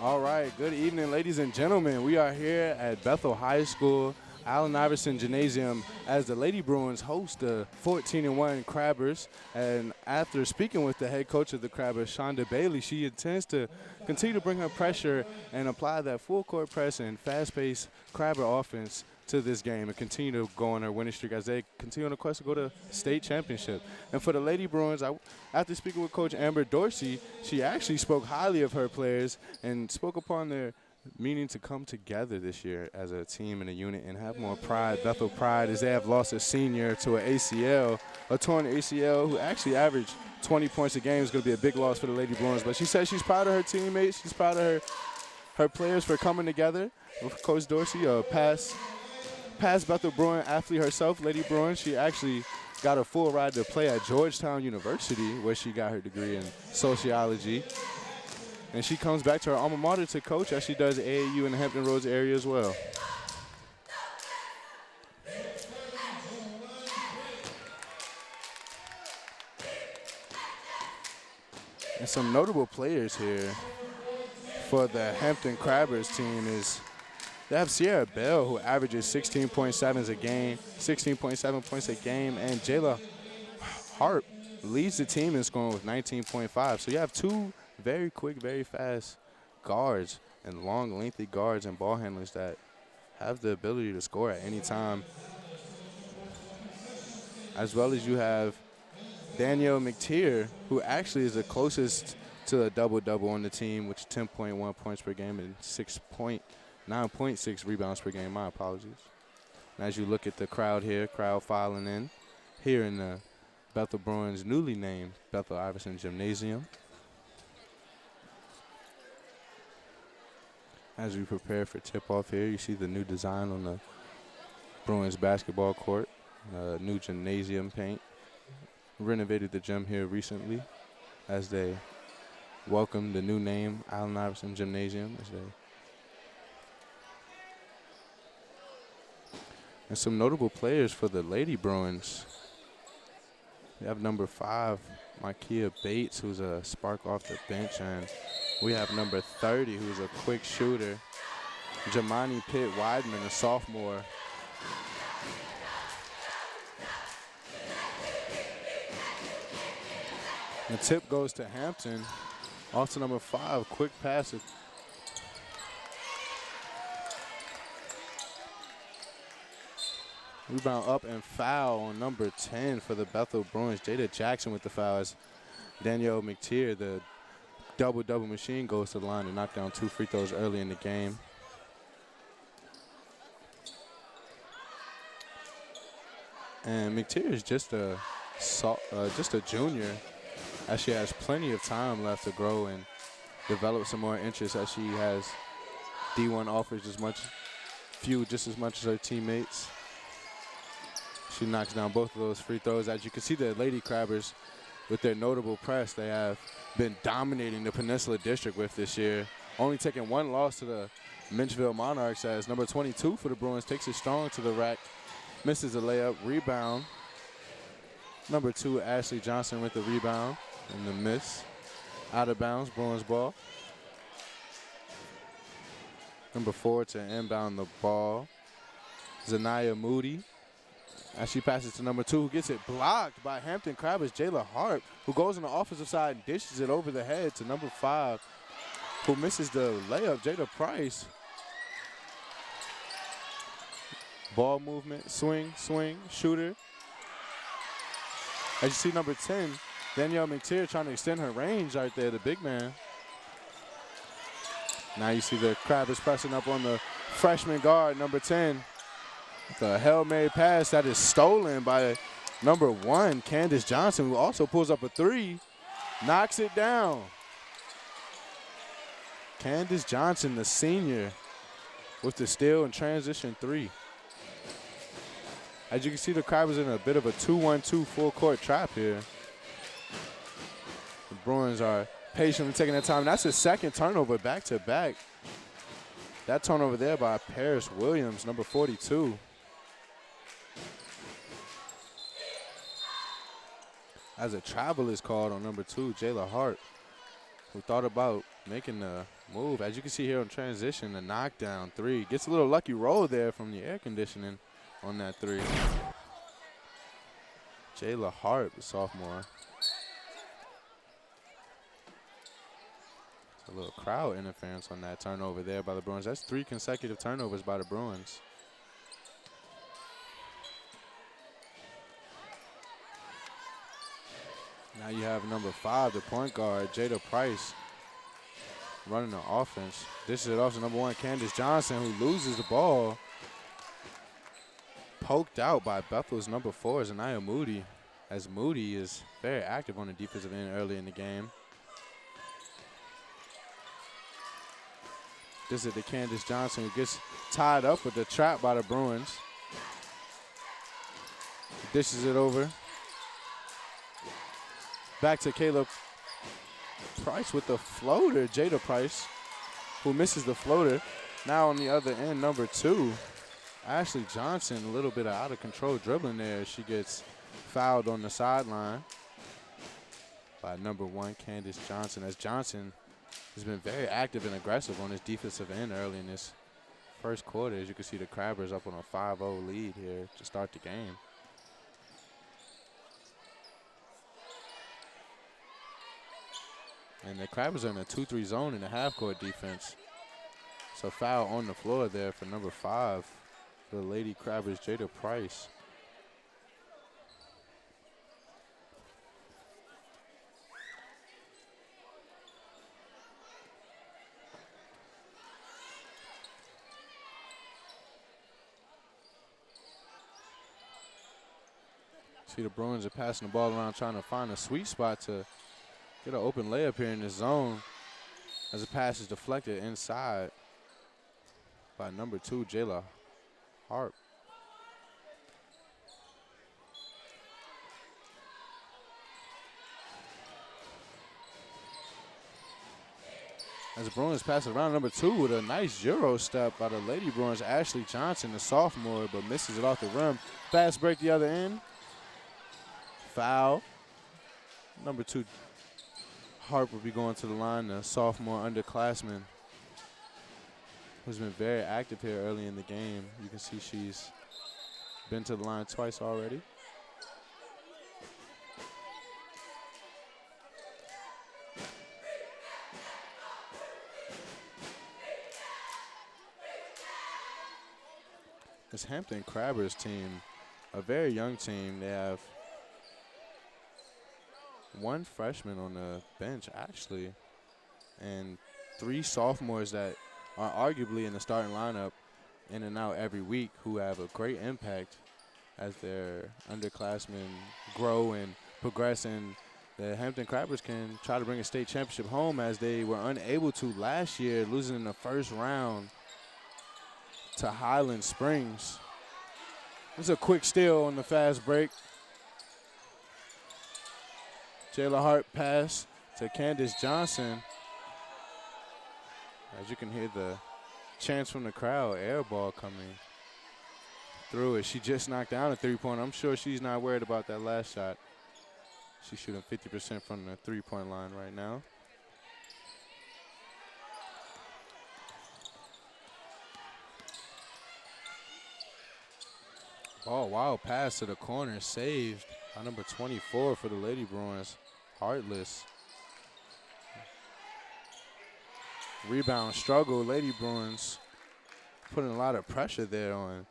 All right, good evening, ladies and gentlemen. We are here at Bethel High School, Allen Iverson Gymnasium, as the Lady Bruins host the 14-1 Crabbers. And after speaking with the head coach of the Crabbers, Shonda Bailey, she intends to continue to bring her pressure and apply that full court press and fast-paced Crabber offense to this game and continue to go on their winning streak as they continue on the quest to go to state championship. And for the Lady Bruins, after speaking with Coach Amber Dorsey, she actually spoke highly of her players and spoke upon their meaning to come together this year as a team and a unit and have more pride, Bethel pride, as they have lost a senior to an ACL, a torn ACL, who actually averaged 20 points a game. Is going to be a big loss for the Lady Bruins. But she said she's proud of her teammates. She's proud of her players for coming together. With Coach Dorsey, past Bethel Bruin athlete herself, Lady Bruin, she actually got a full ride to play at Georgetown University, where she got her degree in sociology. And she comes back to her alma mater to coach, as she does AAU in the Hampton Roads area as well. And some notable players here for the Hampton Crabbers team is they have Sierra Bell, who averages 16.7 a game, 16.7 points a game, and Jayla Harp leads the team in scoring with 19.5. So you have two very quick, very fast guards and long, lengthy guards and ball handlers that have the ability to score at any time. As well as you have Danielle McTeer, who actually is the closest to a double-double on the team, with 10.1 points per game and 9.6 rebounds per game. My apologies. And as you look at the crowd here, crowd filing in here in the Bethel Bruins' newly named Bethel Iverson Gymnasium. As we prepare for tip-off here, you see the new design on the Bruins basketball court, new gymnasium paint. Renovated the gym here recently as they welcome the new name, Allen Iverson Gymnasium, and some notable players for the Lady Bruins. We have number 5, Markia Bates, who's a spark off the bench, and we have number 30, who's a quick shooter, Jamani Pitt-Weidman, a sophomore. The tip goes to Hampton, off to number 5, quick pass. Rebound up and foul on number 10 for the Bethel Bruins. Jada Jackson with the foul as Danielle McTeer, the double-double machine, goes to the line to knock down 2 free throws early in the game. And McTeer is just a junior, as she has plenty of time left to grow and develop some more interest, as she has D1 offers just as much as her teammates. She knocks down both of those free throws. As you can see, the Lady Crabbers, with their notable press, they have been dominating the Peninsula District with this year, only taking one loss to the Minchville Monarchs, as number 22 for the Bruins takes it strong to the rack, misses a layup, rebound. Number 2, Ashley Johnson with the rebound and the miss. Out of bounds, Bruins ball. Number 4 to inbound the ball, Zanaya Moody. As she passes to number 2, who gets it blocked by Hampton Crabbers, Jayla Harp, who goes on the offensive side and dishes it over the head to number 5, who misses the layup, Jada Price. Ball movement, swing, shooter. As you see, number 10, Danielle McTeer trying to extend her range right there, the big man. Now you see the Crabbers pressing up on the freshman guard, number 10. The Hail Mary pass that is stolen by number 1, Candace Johnson, who also pulls up a 3, knocks it down. Candace Johnson, the senior, with the steal and transition 3. As you can see, the Crabbers in a bit of a 2-1-2 full court trap here. The Bruins are patiently taking their time. That's his second turnover back-to-back. That turnover there by Paris Williams, number 42. As a travel is called on number 2, Jayla Hart. who thought about making the move. As you can see here on transition, the knockdown three. Gets a little lucky roll there from the air conditioning on that three. Jayla Hart, the sophomore. A little crowd interference on that turnover there by the Bruins. That's 3 consecutive turnovers by the Bruins. Now you have number 5, the point guard, Jada Price, running the offense. This is it off to number 1, Candace Johnson, who loses the ball. Poked out by Bethel's number 4, Zanaya Moody, as Moody is very active on the defensive end early in the game. This is the Candace Johnson, who gets tied up with the trap by the Bruins. Dishes it over. Back to Caleb Price with the floater. Jada Price, who misses the floater. Now on the other end, number 2, Ashley Johnson, a little bit of out of control dribbling there. She gets fouled on the sideline by number 1, Candace Johnson, as Johnson has been very active and aggressive on his defensive end early in this first quarter. As you can see, the Crabbers up on a 5-0 lead here to start the game. And the Crabbers are in a 2-3 zone in the half-court defense. So foul on the floor there for number 5 for the Lady Crabbers, Jada Price. See, the Bruins are passing the ball around, trying to find a sweet spot to get an open layup here in this zone, as the pass is deflected inside by number 2, Jayla Hart. As the Bruins pass it around, number 2 with a nice Euro step by the Lady Bruins, Ashley Johnson, the sophomore, but misses it off the rim. Fast break the other end. Foul. Number 2, Hart will be going to the line, the sophomore underclassman, who's been very active here early in the game. You can see she's been to the line twice already. This Hampton Crabbers team, a very young team. They have 1 freshman on the bench, actually, and 3 sophomores that are arguably in the starting lineup in and out every week, who have a great impact as their underclassmen grow and progress. And the Hampton Crabbers can try to bring a state championship home, as they were unable to last year, losing in the first round to Highland Springs. This is a quick steal on the fast break. Jayla Hart pass to Candace Johnson. As you can hear the chants from the crowd, air ball coming through it. She just knocked down a 3-pointer. I'm sure she's not worried about that last shot. She's shooting 50% from the 3-point line right now. Oh, wild pass to the corner, saved by number 24 for the Lady Bruins, Heartless. Rebound struggle, Lady Bruins putting a lot of pressure there on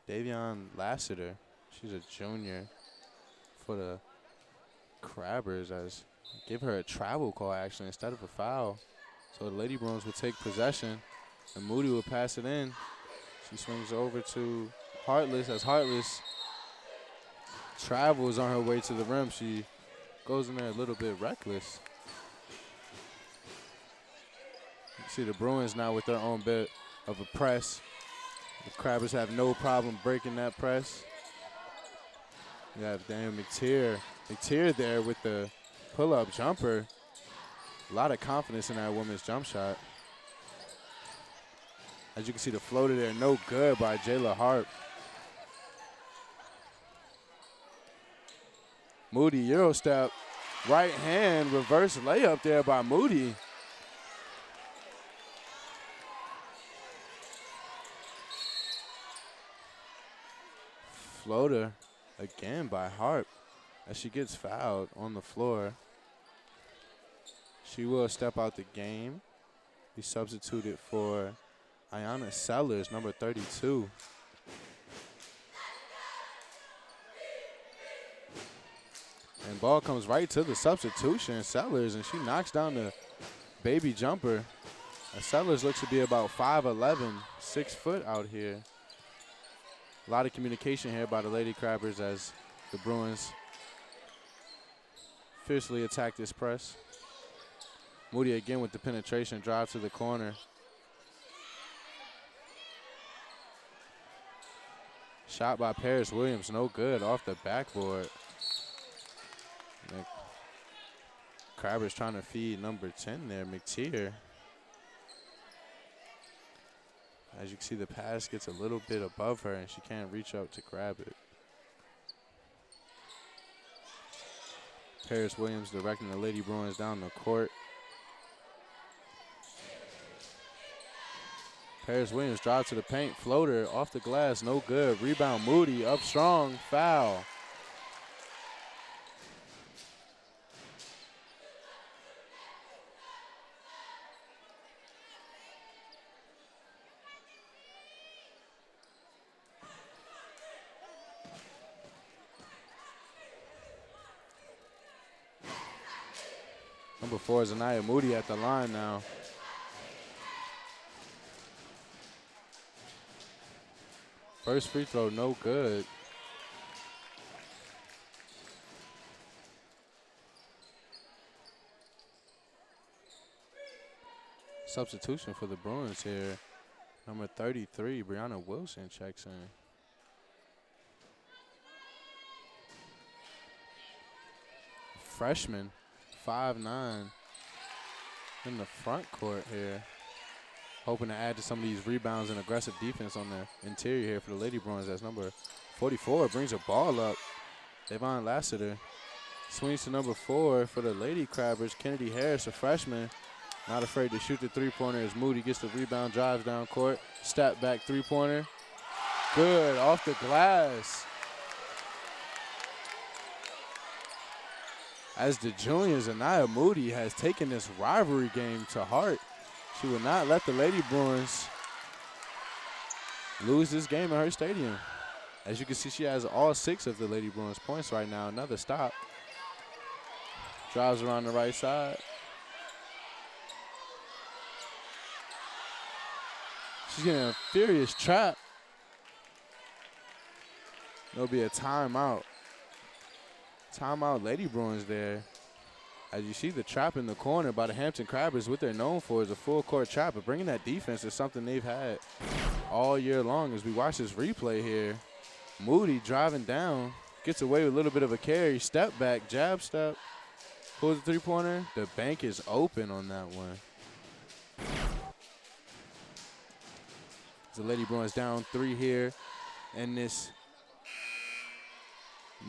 Davion Lassiter. She's a junior for the Crabbers, as give her a travel call actually instead of a foul. So the Lady Bruins will take possession, and Moody will pass it in. She swings over to Heartless, as Heartless travels on her way to the rim. She goes in there a little bit reckless. You see the Bruins now with their own bit of a press. The Crabbers have no problem breaking that press. You have Daniel McTeer there with the pull-up jumper. A lot of confidence in that woman's jump shot. As you can see, the floater there, no good by Jayla Hart. Moody Euro step, Right hand reverse layup there by Moody. Floater again by Harp as she gets fouled on the floor. She will step out the game. Be substituted for Ayanna Sellers, number 32. And ball comes right to the substitution, Sellers, and she knocks down the baby jumper. Sellers looks to be about 5'11", 6 foot out here. A lot of communication here by the Lady Crabbers as the Bruins fiercely attack this press. Moody again with the penetration, drive to the corner. Shot by Paris Williams, no good, off the backboard. And Crabbers trying to feed number 10 there, McTeer. As you can see, the pass gets a little bit above her and she can't reach out to grab it. Paris Williams directing the Lady Bruins down the court. Paris Williams drive to the paint, floater off the glass, no good. Rebound Moody, up strong, foul. Number 4 is Anaya Moody at the line now. First free throw, no good. Substitution for the Bruins here. Number 33, Brianna Wilson checks in. Freshman, 5'9", in the front court here. Hoping to add to some of these rebounds and aggressive defense on the interior here for the Lady Bruins. As number 44 brings a ball up. Devon Lassiter swings to number 4 for the Lady Crabbers. Kennedy Harris, a freshman, not afraid to shoot the three-pointer as Moody gets the rebound, drives down court. Step back three-pointer. Good, off the glass. As the juniors, Anaya Moody has taken this rivalry game to heart. She will not let the Lady Bruins lose this game in her stadium. As you can see, she has all 6 of the Lady Bruins points right now. Another stop. Drives around the right side. She's getting a furious trap. There'll be a timeout. Timeout Lady Bruins there. As you see the trap in the corner by the Hampton Crabbers, what they're known for is a full court trap, but bringing that defense is something they've had all year long. As we watch this replay here, Moody driving down, gets away with a little bit of a carry, step back, jab step, pulls the three-pointer. The bank is open on that one. The Lady Bruins down 3 here, and this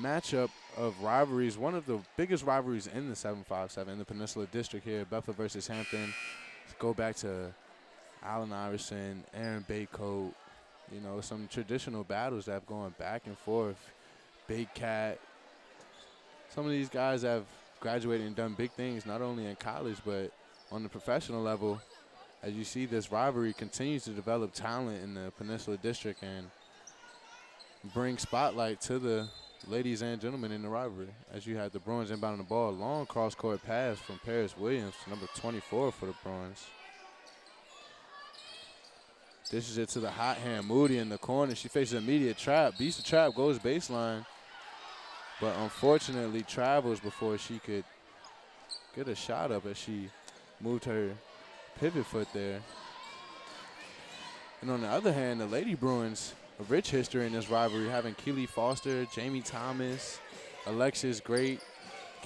matchup of rivalries, one of the biggest rivalries in the 757 in the Peninsula District here, Bethel versus Hampton. Let's go back to Allen Iverson, Aaron Baycoat, you know, some traditional battles that have gone back and forth. Big Cat. Some of these guys have graduated and done big things, not only in college, but on the professional level. As you see, this rivalry continues to develop talent in the Peninsula District and bring spotlight to the ladies and gentlemen in the rivalry. As you have the Bruins inbounding the ball, long cross-court pass from Paris Williams, number 24 for the Bruins. Dishes it to the hot hand, Moody in the corner. She faces an immediate trap, beats the trap, goes baseline, but unfortunately travels before she could get a shot up as she moved her pivot foot there. And on the other hand, the Lady Bruins, a rich history in this rivalry, having Keely Foster, Jamie Thomas, Alexis Great,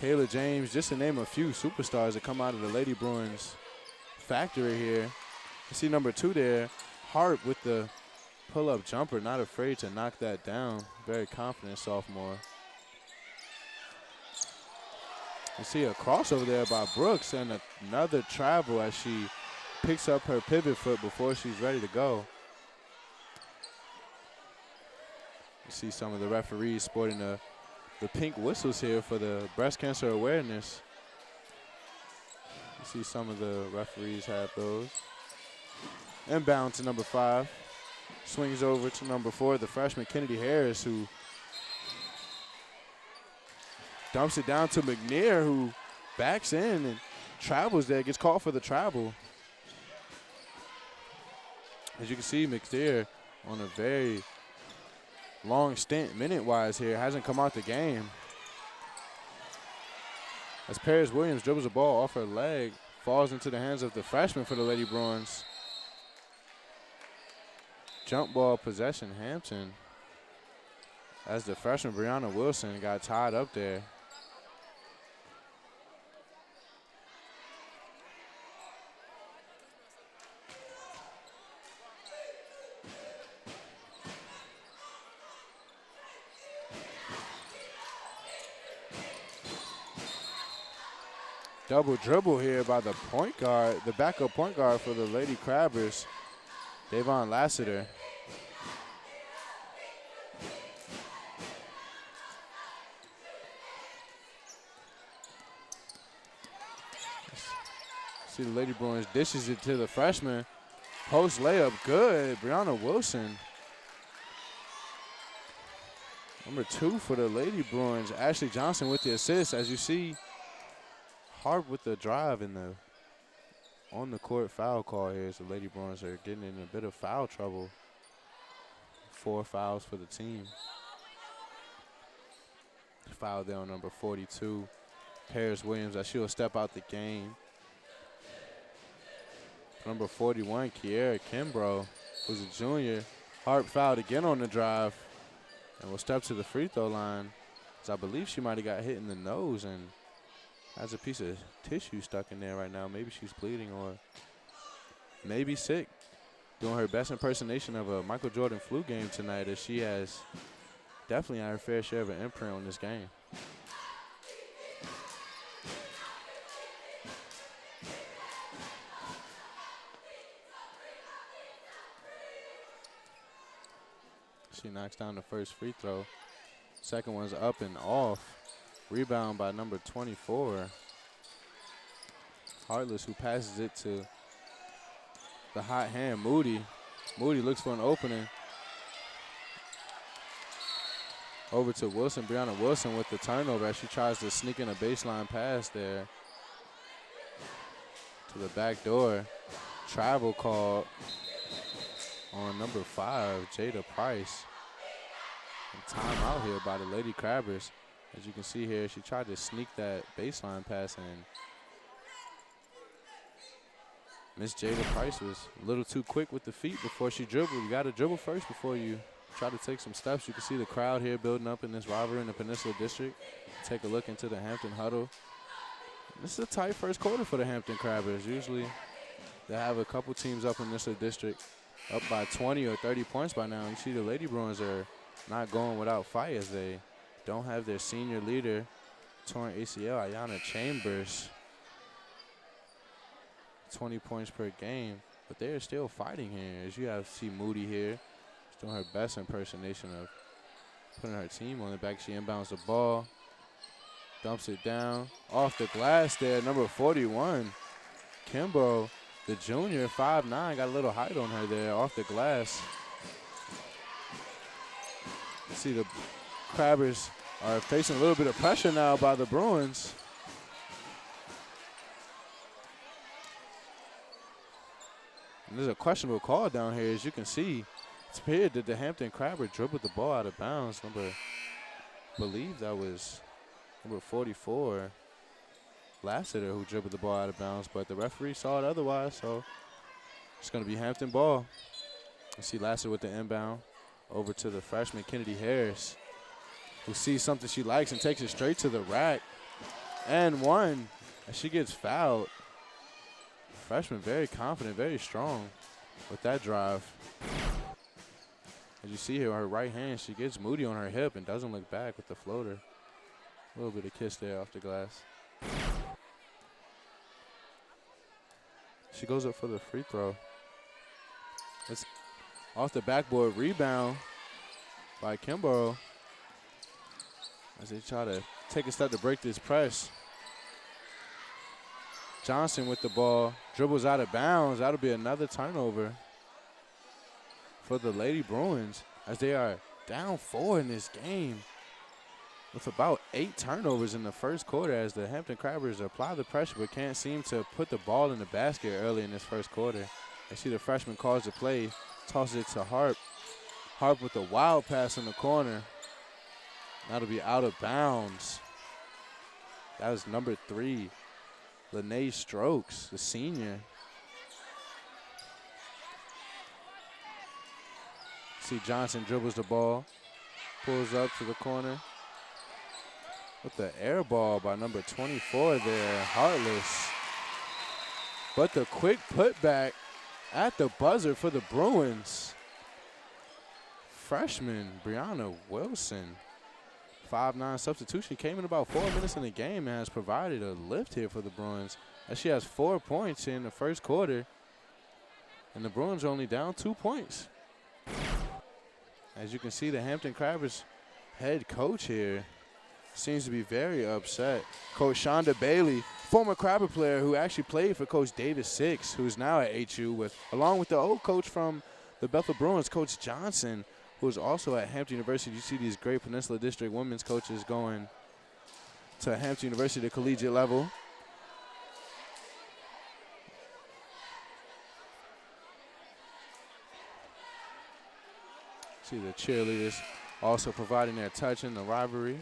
Kayla James, just to name a few superstars that come out of the Lady Bruins factory here. You see number 2 there, Hart with the pull-up jumper, not afraid to knock that down. Very confident sophomore. You see a crossover there by Brooks and another travel as she picks up her pivot foot before she's ready to go. You see some of the referees sporting the pink whistles here for the breast cancer awareness. You see some of the referees have those. Inbound to number 5. Swings over to number 4, the freshman Kennedy Harris, who dumps it down to McNair, who backs in and travels there, gets called for the travel. As you can see, McNair on a very long stint minute-wise here, hasn't come out the game. As Paris Williams dribbles the ball off her leg, falls into the hands of the freshman for the Lady Bruins. Jump ball possession, Hampton, as the freshman Brianna Wilson got tied up there. Double dribble here by the point guard, the backup point guard for the Lady Crabbers, Davon Lassiter. See the Lady Bruins dishes it to the freshman. Post layup, good. Brianna Wilson. Number 2 for the Lady Bruins. Ashley Johnson with the assist. As you see, hard with the drive in the on the court foul call here. So the Lady Bruins are getting in a bit of foul trouble. 4 fouls for the team. Foul there on number 42, Paris Williams, as she'll step out the game. Number 41, Kiera Kimbrough, who's a junior, hard fouled again on the drive and will step to the free throw line. As I believe she might have got hit in the nose and has a piece of tissue stuck in there right now. Maybe she's bleeding or maybe sick. Doing her best impersonation of a Michael Jordan flu game tonight, as she has definitely had her fair share of an imprint on this game. She knocks down the first free throw. Second one's up and off. Rebound by number 24. Heartless, who passes it to the hot hand, Moody. Moody looks for an opening. Over to Wilson, Brianna Wilson with the turnover as she tries to sneak in a baseline pass there to the back door. Travel call on number 5, Jada Price. And timeout here by the Lady Crabbers. As you can see here, she tried to sneak that baseline pass in. Miss Jada Price was a little too quick with the feet before she dribbled. You got to dribble first before you try to take some steps. You can see the crowd here building up in this rivalry in the Peninsula District. Take a look into the Hampton huddle. This is a tight first quarter for the Hampton Crabbers. Usually they have a couple teams up in this district up by 20 or 30 points by now. You see the Lady Bruins are not going without fight as they don't have their senior leader, torn ACL, Ayanna Chambers. 20 points per game, but they're still fighting here. As you have see Moody here, she's doing her best impersonation of putting her team on the back. She inbounds the ball, dumps it down, off the glass there, number 41, Kimbrough, the junior, 5'9", got a little height on her there, off the glass. You see the Crabbers are facing a little bit of pressure now by the Bruins. And there's a questionable call down here. As you can see, it's appeared that the Hampton Crabber dribbled the ball out of bounds. I believe that was number 44, Lassiter, who dribbled the ball out of bounds, but the referee saw it otherwise, so it's going to be Hampton ball. You see Lassiter with the inbound over to the freshman Kennedy Harris, who sees something she likes and takes it straight to the rack. And one, as she gets fouled. Freshman very confident, very strong with that drive. As you see here, her right hand, she gets Moody on her hip and doesn't look back with the floater. A little bit of kiss there off the glass. She goes up for the free throw. It's off the backboard rebound by Kimbrough as they try to take a step to break this press. Johnson with the ball, dribbles out of bounds. That'll be another turnover for the Lady Bruins as they are down 4 in this game with about 8 turnovers in the first quarter as the Hampton Crabbers apply the pressure but can't seem to put the ball in the basket early in this first quarter. I see the freshman calls the play, tosses it to Harp. Harp with a wild pass in the corner. That'll be out of bounds. That was number 3, Lene Strokes, the senior. See Johnson dribbles the ball, pulls up to the corner with the air ball by number 24 there, Heartless. But the quick putback at the buzzer for the Bruins. Freshman Brianna Wilson, 5'9" substitution, came in about 4 minutes in the game and has provided a lift here for the Bruins as she has 4 points in the first quarter. And the Bruins are only down 2 points. As you can see, the Hampton Crabbers head coach here seems to be very upset. Coach Shonda Bailey, former Crabber player who actually played for Coach Davis Six, who's now at HU, along with the old coach from the Bethel Bruins, Coach Johnson, who is also at Hampton University. You see these great Peninsula District women's coaches going to Hampton University, the collegiate level. See the cheerleaders also providing their touch in the rivalry.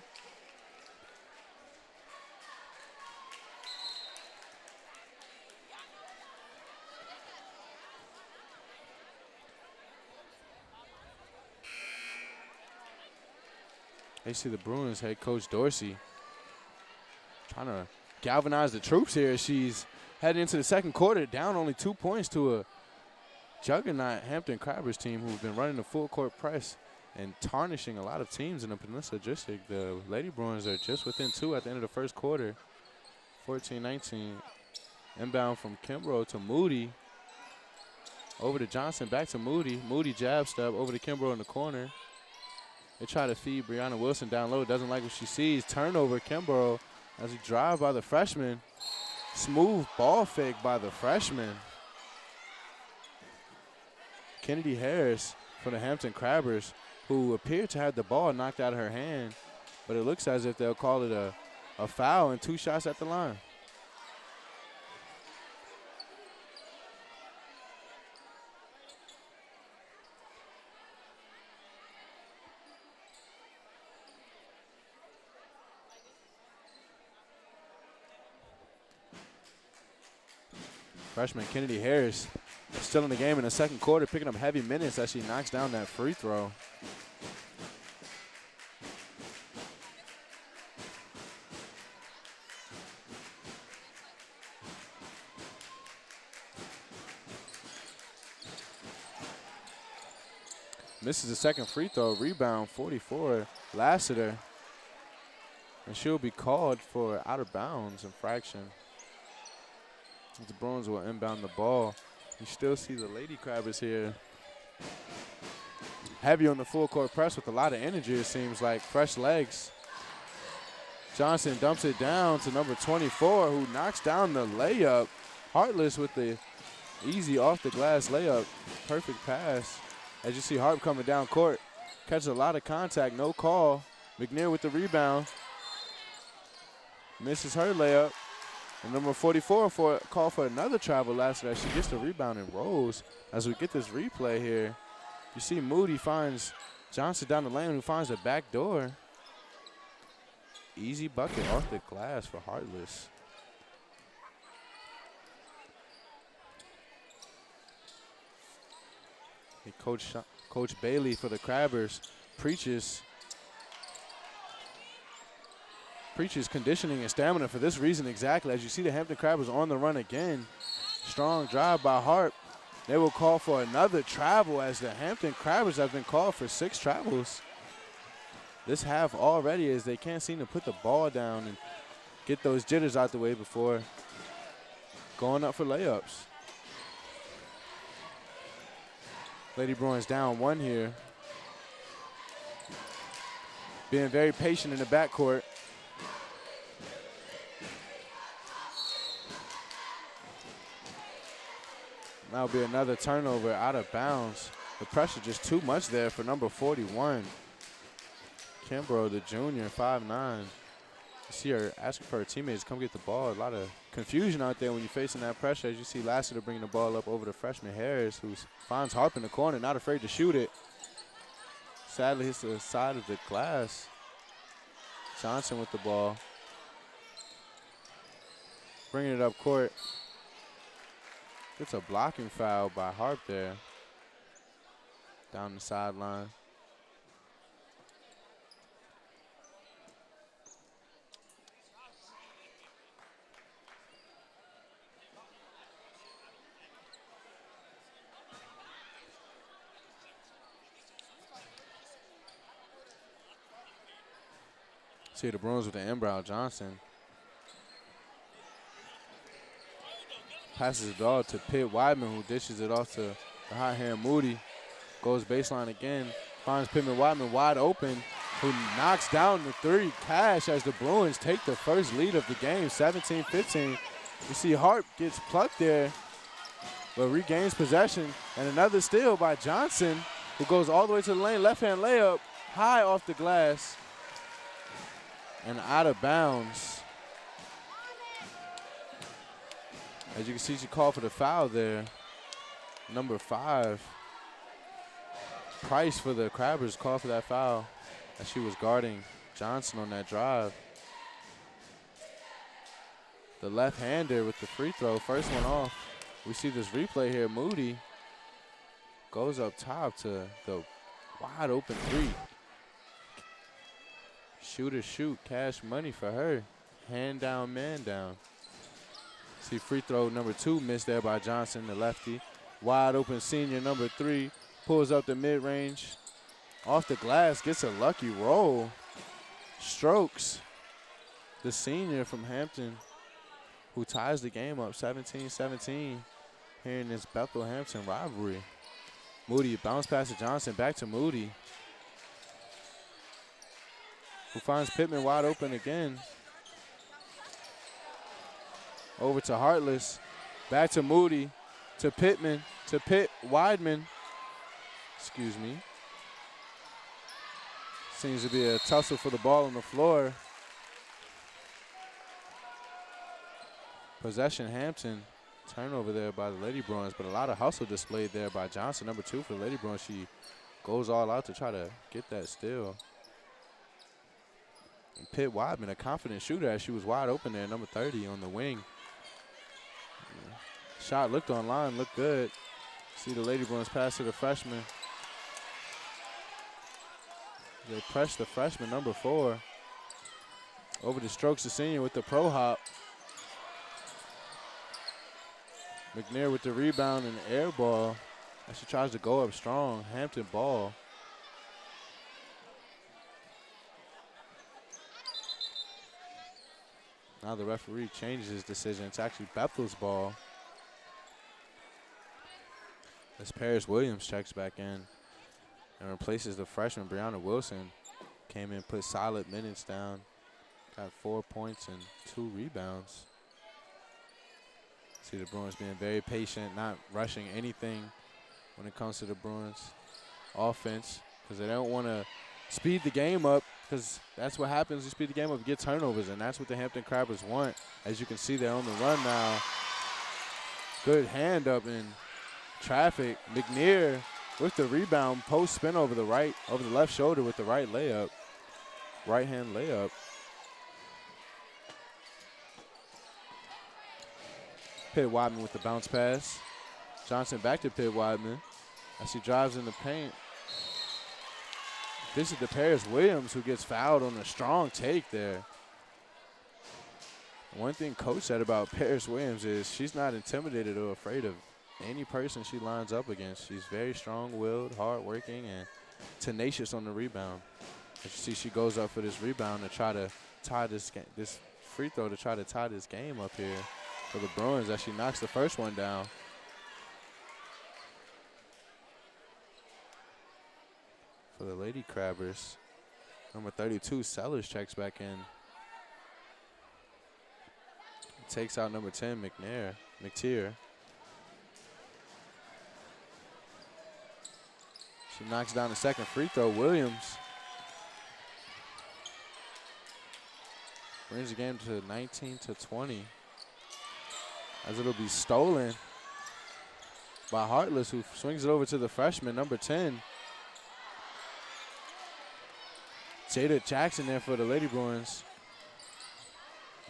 They see the Bruins head coach Dorsey trying to galvanize the troops here. She's heading into the second quarter, down only 2 points to a juggernaut Hampton Crabbers team who've been running the full court press and tarnishing a lot of teams in the Peninsula District. The Lady Bruins are just within 2 at the end of the first quarter. 14-19. Inbound from Kimbrough to Moody. Over to Johnson, back to Moody. Moody jab step over to Kimbrough in the corner. They try to feed Brianna Wilson down low. Doesn't like what she sees. Turnover, Kimbrough, as he drive by the freshman. Smooth ball fake by the freshman. Kennedy Harris for the Hampton Crabbers, who appeared to have the ball knocked out of her hand, but it looks as if they'll call it a foul and 2 shots at the line. Freshman Kennedy Harris still in the game in the second quarter, picking up heavy minutes as she knocks down that free throw. Misses the second free throw, rebound 44, Lassiter. And she'll be called for out of bounds infraction. The Bruins will inbound the ball. You still see the Lady Crabbers here heavy on the full court press with a lot of energy, it seems like. Fresh legs. Johnson dumps it down to number 24, who knocks down the layup. Heartless with the easy off the glass layup. Perfect pass. As you see Harp coming down court. Catches a lot of contact, no call. McNair with the rebound. Misses her layup. And number 44 call for another travel last as she gets the rebound and rolls. As we get this replay here, you see Moody finds Johnson down the lane, who finds the back door. Easy bucket off the glass for Heartless. Hey, Coach Bailey for the Crabbers preaches conditioning and stamina for this reason exactly. As you see the Hampton Crabbers on the run again. Strong drive by Harp. They will call for another travel as the Hampton Crabbers have been called for 6 travels this half already, as they can't seem to put the ball down and get those jitters out the way before going up for layups. Lady Bruins down 1 here. Being very patient in the backcourt. That'll be another turnover out of bounds. The pressure just too much there for number 41. Kimbrough, the junior, 5'9". You see her asking for her teammates to come get the ball. A lot of confusion out there when you're facing that pressure. As you see Lassiter bringing the ball up over the freshman Harris, who finds Harp in the corner, not afraid to shoot it. Sadly hits the side of the glass. Johnson with the ball. Bringing it up court. It's a blocking foul by Harp there. Down the sideline. See the Bruins with the inbound. Johnson passes the ball to Pitt Weidman, who dishes it off to the hot hand Moody. Goes baseline again. Finds Pittman Weidman wide open, who knocks down the 3. Cash as the Bruins take the first lead of the game, 17-15. You see Hart gets plucked there, but regains possession. And another steal by Johnson, who goes all the way to the lane. Left-hand layup, high off the glass and out of bounds. As you can see, she called for the foul there. Number 5. Price for the Crabbers called for that foul as she was guarding Johnson on that drive. The left-hander with the free throw, first one off. We see this replay here. Moody goes up top to the wide open 3. Shooter shoot, cash money for her. Hand down, man down. See free throw number 2 missed there by Johnson, the lefty. Wide open senior number 3 pulls up the mid-range. Off the glass, gets a lucky roll. Strokes the senior from Hampton, who ties the game up 17-17 here in this Bethel-Hampton rivalry. Moody bounce pass to Johnson, back to Moody, who finds Pittman wide open again. Over to Hartless, back to Moody, to Pittman, to Weidman. Excuse me. Seems to be a tussle for the ball on the floor. Possession Hampton. Turnover there by the Lady Bruins, but a lot of hustle displayed there by Johnson, number 2 for the Lady Bruins. She goes all out to try to get that steal. And Pitt Weidman, a confident shooter, as she was wide open there, number 30 on the wing. Shot looked online, looked good. See the Lady Bruins pass to the freshman. They press the freshman, number 4. Over to Strokes, the senior, with the pro hop. McNair with the rebound and the air ball as she tries to go up strong. Hampton ball. Now the referee changes his decision. It's actually Bethel's ball. As Paris Williams checks back in and replaces the freshman Brianna Wilson. Came in, put solid minutes down. Got 4 points and 2 rebounds. See the Bruins being very patient, not rushing anything when it comes to the Bruins offense, because they don't want to speed the game up, because that's what happens. You speed the game up, you get turnovers, and that's what the Hampton Crabbers want. As you can see, they're on the run now. Good hand up in traffic. McNair with the rebound, post spin over the left shoulder with the right layup, right hand layup. Pitt Weidman with the bounce pass. Johnson back to Pitt Weidman as he drives in the paint. This is the Paris Williams who gets fouled on a strong take there. One thing Coach said about Paris Williams is she's not intimidated or afraid of any person she lines up against. She's very strong-willed, hard-working, and tenacious on the rebound. As you see, she goes up for this rebound to try to tie this free throw to try to tie this game up here for the Bruins as she knocks the first one down. For the Lady Crabbers, number 32, Sellers checks back in. Takes out number 10, McTeer. She knocks down the second free throw. Williams brings the game to 19-20. As it'll be stolen by Heartless, who swings it over to the freshman, number 10. Jada Jackson there for the Lady Bruins.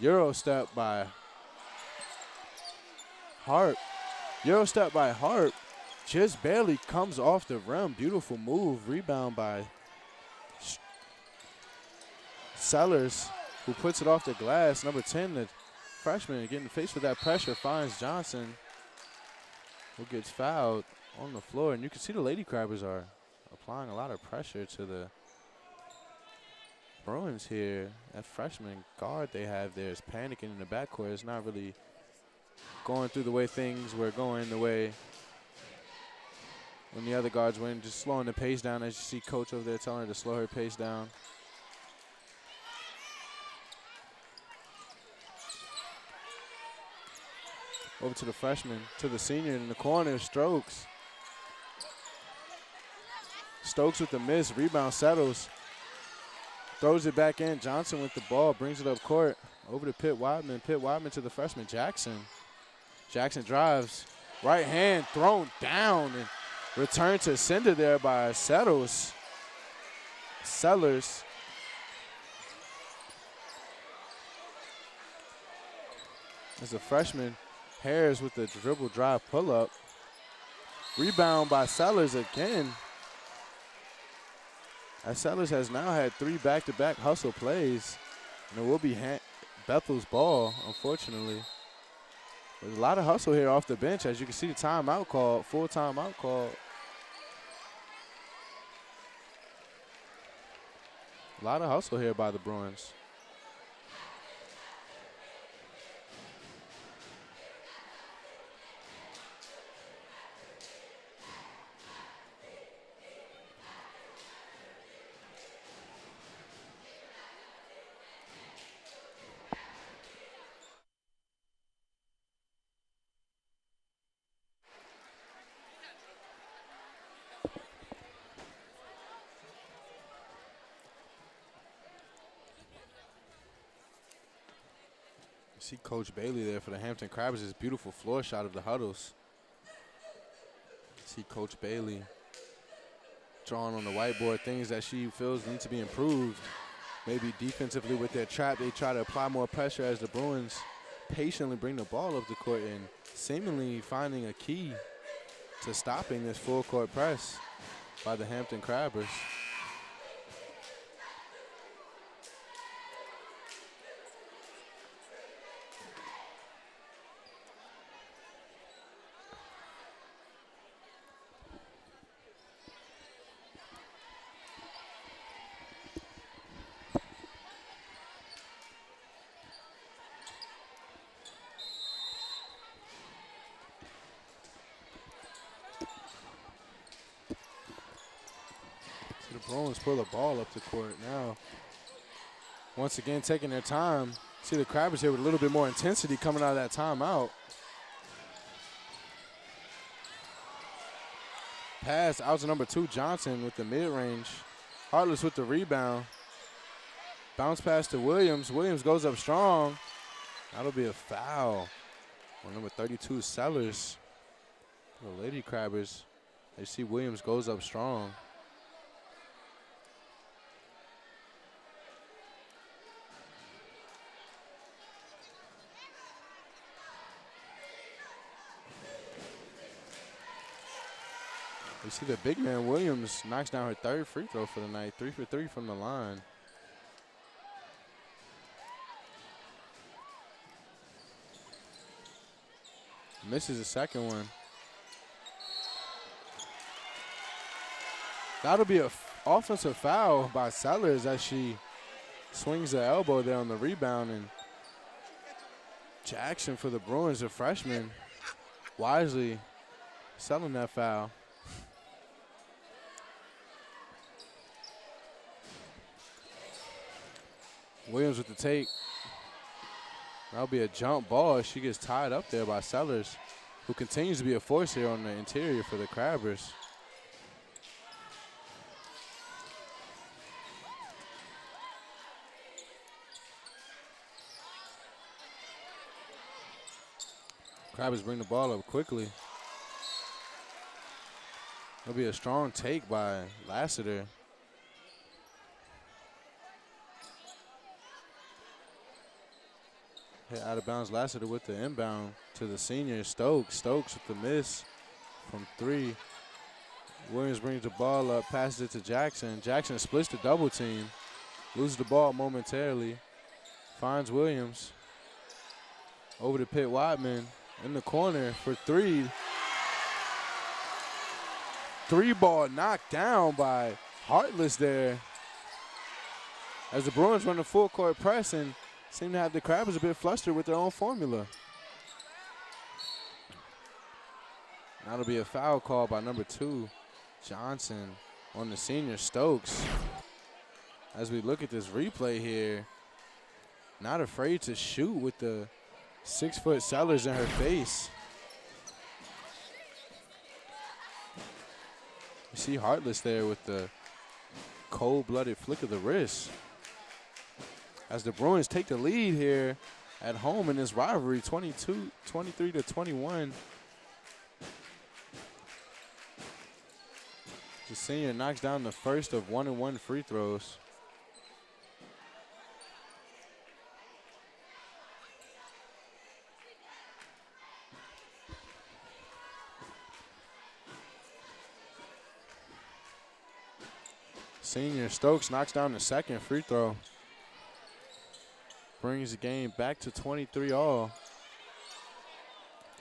Euro step by Harp. Euro step by Harp. Just barely comes off the rim. Beautiful move. Rebound by Sellers, who puts it off the glass. Number 10, the freshman, getting faced with that pressure, finds Johnson, who gets fouled on the floor. And you can see the Lady Crabbers are applying a lot of pressure to the Bruins here. That freshman guard they have there is panicking in the backcourt. It's not really going through the way things were going, the way when the other guards went, just slowing the pace down, as you see Coach over there telling her to slow her pace down. Over to the freshman, to the senior in the corner, Stokes. Stokes with the miss, rebound settles. Throws it back in. Johnson with the ball, brings it up court. Over to Pitt Wadman. Pitt Wadman to the freshman, Jackson. Jackson drives. Right hand thrown down and returned to sender there by Sellers. As a freshman, Harris with the dribble drive pull up. Rebound by Sellers again. As Sellers has now had 3 back-to-back hustle plays. And it will be Bethel's ball, unfortunately. There's a lot of hustle here off the bench. As you can see, the timeout called, full timeout called. A lot of hustle here by the Bruins. See Coach Bailey there for the Hampton Crabbers. This beautiful floor shot of the huddles. See Coach Bailey drawing on the whiteboard things that she feels need to be improved. Maybe defensively with their trap, they try to apply more pressure as the Bruins patiently bring the ball up the court and seemingly finding a key to stopping this full court press by the Hampton Crabbers. The Bruins pull the ball up the court now. Once again, taking their time. See the Crabbers here with a little bit more intensity coming out of that timeout. Pass out to number 2, Johnson with the mid-range. Heartless with the rebound. Bounce pass to Williams. Williams goes up strong. That'll be a foul on number 32, Sellers. The Lady Crabbers, they see Williams goes up strong. You see the big man, Williams, knocks down her 3rd free throw for the night. 3 for 3 from the line. Misses the second one. That'll be an offensive foul by Sellers as she swings the elbow there on the rebound and Jackson for the Bruins, a freshman, wisely selling that foul. Williams with the take. That'll be a jump ball. She gets tied up there by Sellers, who continues to be a force here on the interior for the Crabbers. Crabbers bring the ball up quickly. It'll be a strong take by Lassiter. Hit out of bounds. Lassiter with the inbound to the senior Stokes. Stokes with the miss from 3. Williams brings the ball up, passes it to Jackson. Jackson splits the double team, loses the ball momentarily, finds Williams. Over to Pitt Wadman in the corner for 3. 3 ball knocked down by Heartless there. As the Bruins run the full court press and seem to have the Crabbers a bit flustered with their own formula. That'll be a foul call by number 2, Johnson, on the senior Stokes. As we look at this replay here, not afraid to shoot with the 6-foot Sellers in her face. You see Heartless there with the cold-blooded flick of the wrist. As the Bruins take the lead here at home in this rivalry, 23-21. The senior knocks down the first of 1-and-1 free throws. Senior Stokes knocks down the second free throw. Brings the game back to 23-all.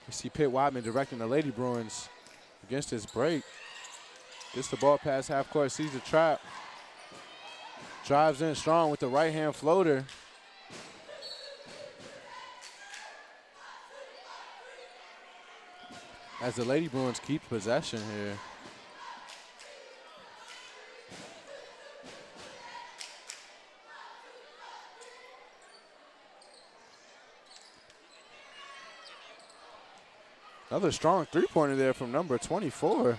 You see Pitt Wadman directing the Lady Bruins against his break. Gets the ball past half court, sees the trap. Drives in strong with the right-hand floater. As the Lady Bruins keep possession here. Another strong three-pointer there from number 24.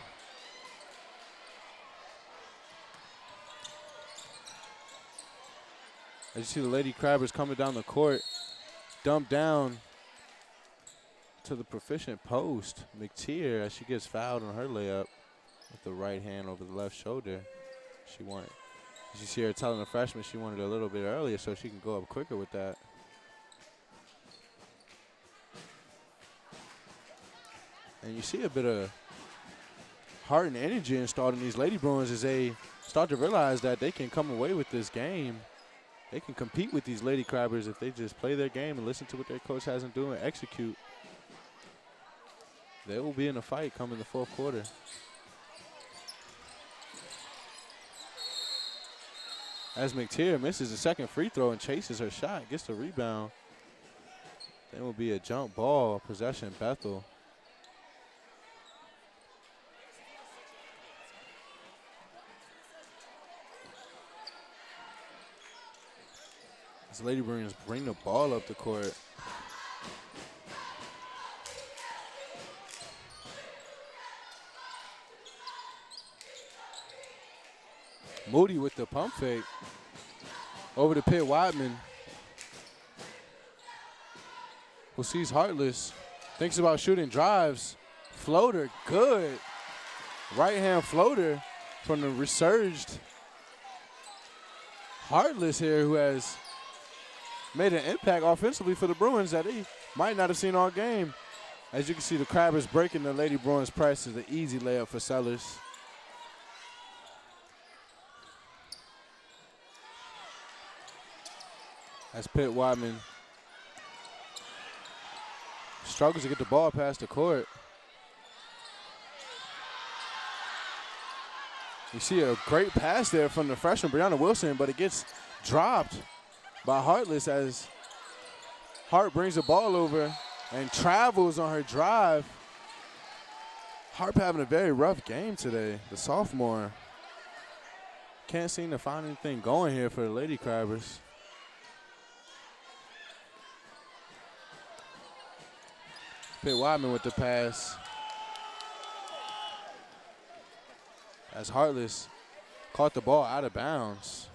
As you see the Lady Crabbers coming down the court, dump down to the proficient post. McTeer, as she gets fouled on her layup with the right hand over the left shoulder. She wanted, as you see her telling the freshman she wanted a little bit earlier so she can go up quicker with that. And you see a bit of heart and energy installed in these Lady Bruins as they start to realize that they can come away with this game. They can compete with these Lady Crabbers if they just play their game and listen to what their coach has them do and execute. They will be in a fight come in the fourth quarter. As McTeer misses the second free throw and chases her shot, gets the rebound. Then will be a jump ball, possession Bethel. As Lady Bruins bring the ball up the court. Moody with the pump fake. Over to Pitt Wadman, who sees Heartless. Thinks about shooting, drives. Floater, good. Right-hand floater from the resurged Heartless here, who has made an impact offensively for the Bruins that he might not have seen all game. As you can see, the Crabbers breaking the Lady Bruins press is an easy layup for Sellers. As Pitt Wadman struggles to get the ball past the court. You see a great pass there from the freshman, Brianna Wilson, but it gets dropped by Heartless as Hart brings the ball over and travels on her drive. Harp having a very rough game today, the sophomore. Can't seem to find anything going here for the Lady Crabbers. Pitt Wyman with the pass. As Heartless caught the ball out of bounds.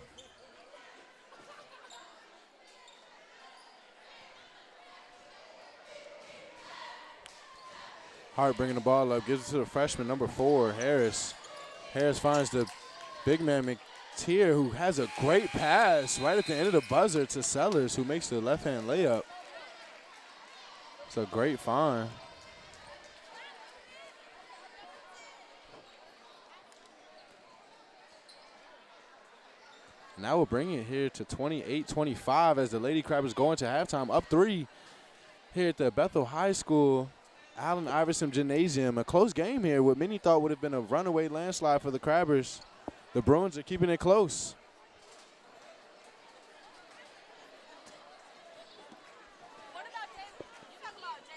Hart bringing the ball up, gives it to the freshman, number 4, Harris. Harris finds the big man McTeer, who has a great pass right at the end of the buzzer to Sellers, who makes the left-hand layup. It's a great find. Now we'll bring it here to 28-25 as the Lady Crabbers go into halftime, up 3 here at the Bethel High School Allen Iverson Gymnasium. A close game here, what many thought would have been a runaway landslide for the Crabbers. The Bruins are keeping it close.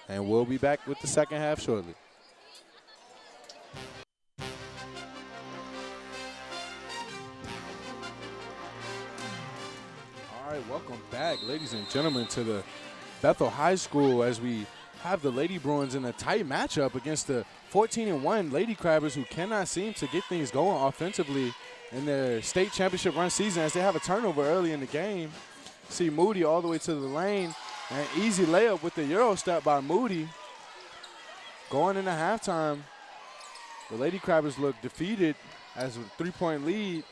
And we'll be back with the second half shortly. All right, welcome back, ladies and gentlemen, to the Bethel High School as we have the Lady Bruins in a tight matchup against the 14-1 Lady Crabbers, who cannot seem to get things going offensively in their state championship run season as they have a turnover early in the game. See Moody all the way to the lane. An easy layup with the Euro step by Moody. Going into halftime, the Lady Crabbers look defeated as a 3-point lead.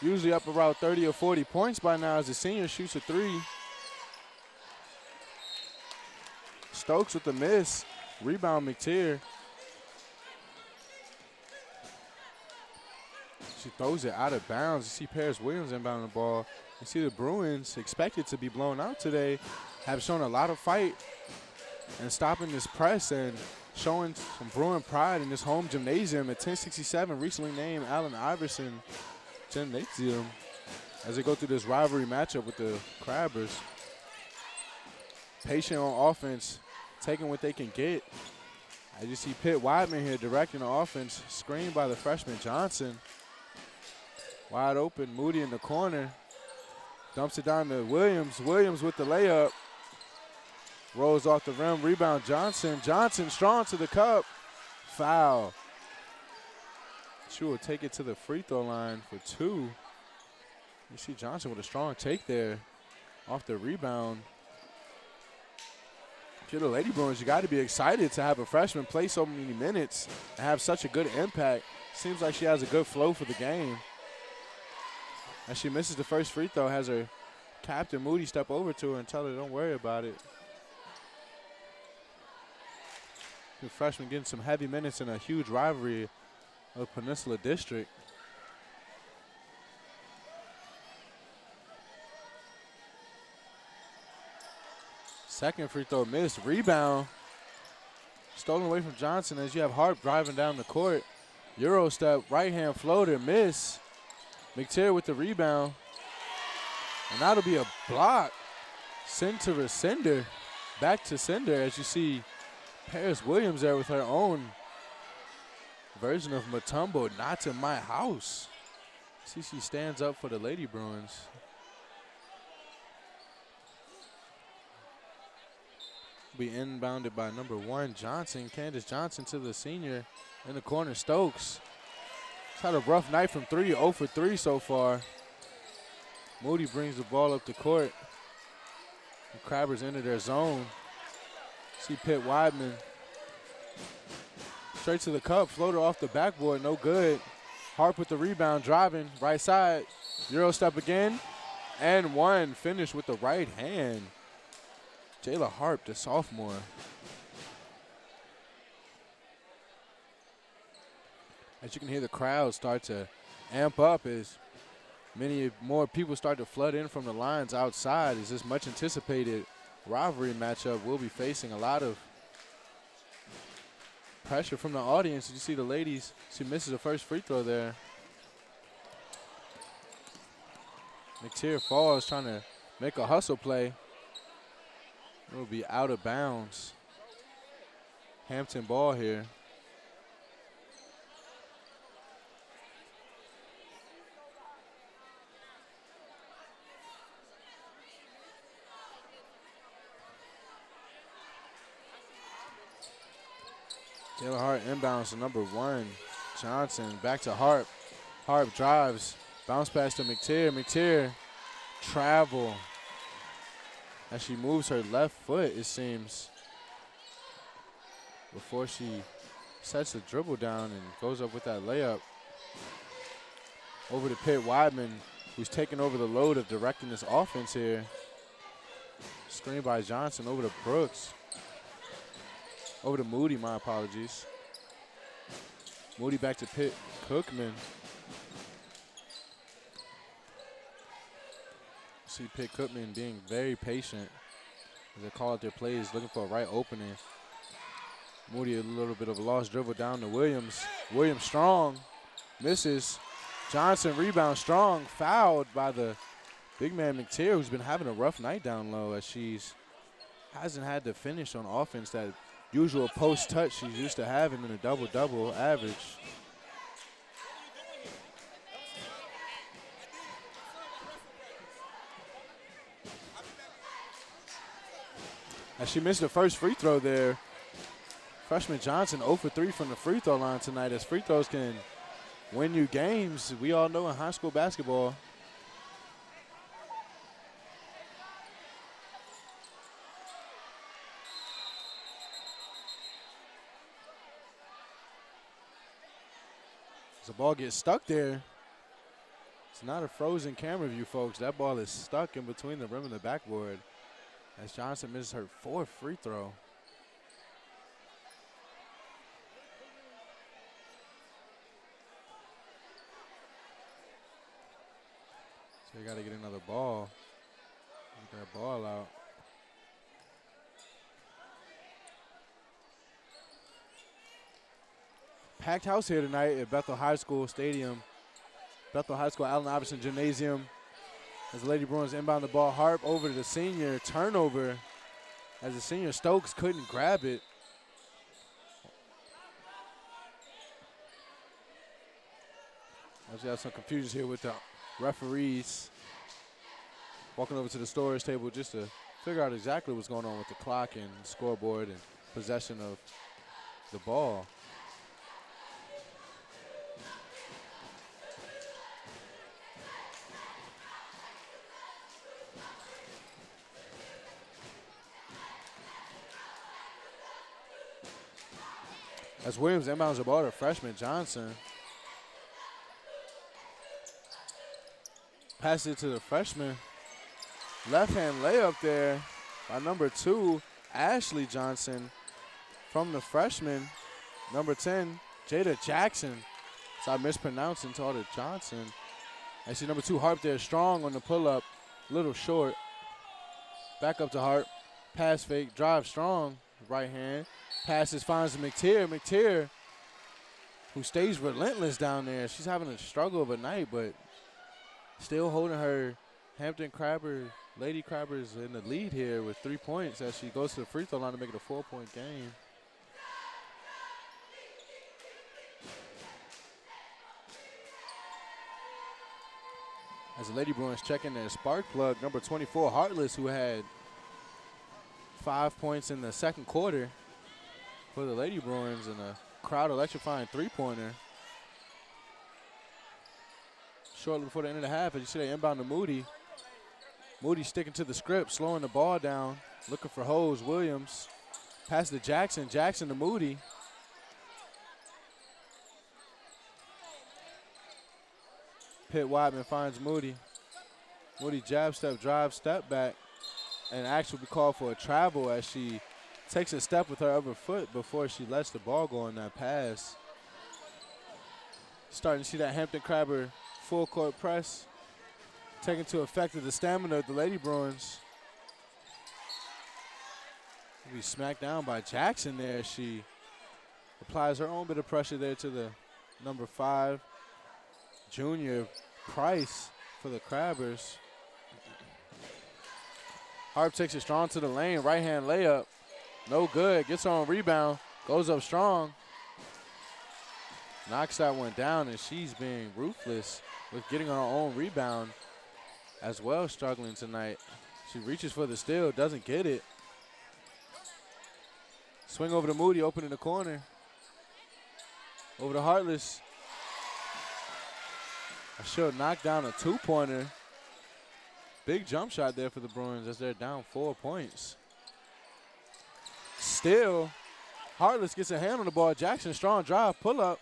Usually up around 30 or 40 points by now as the senior shoots a 3. Stokes with the miss. Rebound McTeer. She throws it out of bounds. You see Paris Williams inbound the ball. You see the Bruins, expected to be blown out today, have shown a lot of fight and stopping this press and showing some Bruin pride in this home gymnasium at 1067, recently named Allen Iverson Gymnasium, as they go through this rivalry matchup with the Crabbers. Patient on offense, taking what they can get. As you see Pitt Wideman here directing the offense, screened by the freshman Johnson. Wide open, Moody in the corner. Dumps it down to Williams. Williams with the layup. Rolls off the rim, rebound Johnson. Johnson strong to the cup. Foul. She will take it to the free throw line for 2. You see Johnson with a strong take there off the rebound. If you're the Lady Bruins, you got to be excited to have a freshman play so many minutes and have such a good impact. Seems like she has a good flow for the game. As she misses the first free throw, has her captain Moody step over to her and tell her don't worry about it. The freshman getting some heavy minutes in a huge rivalry of Peninsula District. Second free throw missed. Rebound. Stolen away from Johnson as you have Hart driving down the court. Euro step, right hand floater, miss. McTeer with the rebound. And that'll be a block. Send to Resender. Back to Sender as you see Paris Williams there with her own version of Matumbo, not to my house. See, she stands up for the Lady Bruins. Be inbounded by number 1, Johnson. Candace Johnson to the senior in the corner, Stokes. She's had a rough night from 3, 0 for 3 so far. Moody brings the ball up the court. The Crabbers into their zone. See Pitt Wideman. Straight to the cup, floater off the backboard, no good. Harp with the rebound, driving, right side. Euro step again, and 1. Finish with the right hand. Jayla Harp, the sophomore. As you can hear the crowd start to amp up as many more people start to flood in from the lines outside as this much anticipated rivalry matchup will be facing a lot of pressure from the audience. You see the ladies, she misses the first free throw there. McTeer falls, trying to make a hustle play. It will be out of bounds. Hampton ball here. Taylor Hart inbounds to number 1. Johnson back to Harp. Harp drives. Bounce pass to McTeer. McTeer travel as she moves her left foot, it seems, before she sets the dribble down and goes up with that layup. Over to Pitt Weidman, who's taking over the load of directing this offense here. Screen by Johnson over to Brooks. Over to Moody, my apologies. Moody back to Pitt Cookman. See Pitt Cookman being very patient as they call out their plays, looking for a right opening. Moody a little bit of a lost dribble down to Williams. Williams strong, misses. Johnson rebounds strong, fouled by the big man McTeer, who's been having a rough night down low as she's hasn't had to finish on offense that usual post touch she's used to having in a double-double average. As she missed the first free throw there, freshman Johnson 0 for 3 from the free throw line tonight, as free throws can win you games. We all know in high school basketball. The ball gets stuck there. It's not a frozen camera view, folks. That ball is stuck in between the rim and the backboard as Johnson misses her 4th free throw. So they got to get another ball. Get that ball out. Packed house here tonight at Bethel High School Stadium. Bethel High School Allen Iverson Gymnasium. As the Lady Bruins inbound the ball, Harp over to the senior. Turnover as the senior Stokes couldn't grab it. As we have some confusion here with the referees. Walking over to the storage table just to figure out exactly what's going on with the clock and scoreboard and possession of the ball. As Williams inbounds the ball to freshman Johnson. Passes it to the freshman. Left-hand layup there by number 2, Ashley Johnson. From the freshman, number 10, Jada Jackson. So I'm mispronouncing Tawda Johnson. I see number 2, Harp there, strong on the pull-up. Little short. Back up to Harp. Pass fake, drive strong, right hand. Passes, finds McTeer. McTeer, who stays relentless down there. She's having a struggle of a night, but still holding her Hampton Lady Crabbers in the lead here with 3 points as she goes to the free throw line to make it a 4-point game. As the Lady Bruins check in their spark plug, number 24, Heartless, who had 5 points in the second quarter for the Lady Bruins, and a crowd electrifying three-pointer. Shortly before the end of the half, as you see, they inbound to Moody. Moody sticking to the script, slowing the ball down, looking for holes. Williams pass to Jackson. Jackson to Moody. Pitt Weidman finds Moody. Moody jab step, drive, step back, and actually be called for a travel as she takes a step with her other foot before she lets the ball go on that pass. Starting to see that Hampton Crabber full court press taking to effect of the stamina of the Lady Bruins. Be smacked down by Jackson there. She applies her own bit of pressure there to the number 5, Junior Price for the Crabbers. Harp takes it strong to the lane. Right-hand layup. No good. Gets on rebound. Goes up strong. Knocks that one down, and she's being ruthless with getting on her own rebound as well, struggling tonight. She reaches for the steal, doesn't get it. Swing over to Moody, open in the corner. Over to Heartless. She'll knock down a two-pointer. Big jump shot there for the Bruins as they're down 4 points. Still, Heartless gets a hand on the ball. Jackson, strong drive, pull up.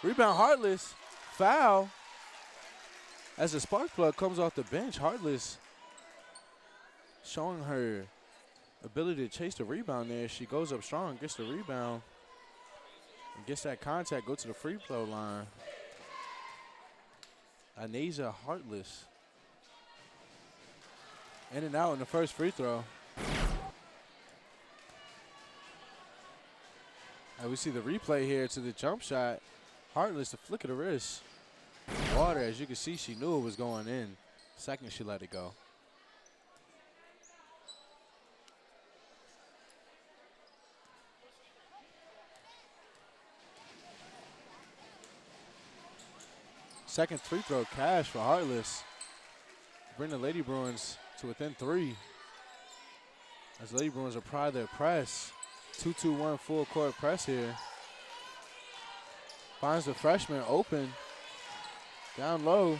Rebound, Heartless. Foul. As the spark plug comes off the bench, Heartless showing her ability to chase the rebound there. She goes up strong, gets the rebound, and gets that contact, go to the free throw line. Anasia Heartless. In and out in the first free throw. And we see the replay here to the jump shot. Heartless, the flick of the wrist. Water, as you can see, she knew it was going in. Second, she let it go. Second free throw cash for Heartless. Bring the Lady Bruins to within 3. As Lady Bruins apply their press. 2-2-1 full court press here. Finds the freshman open. Down low.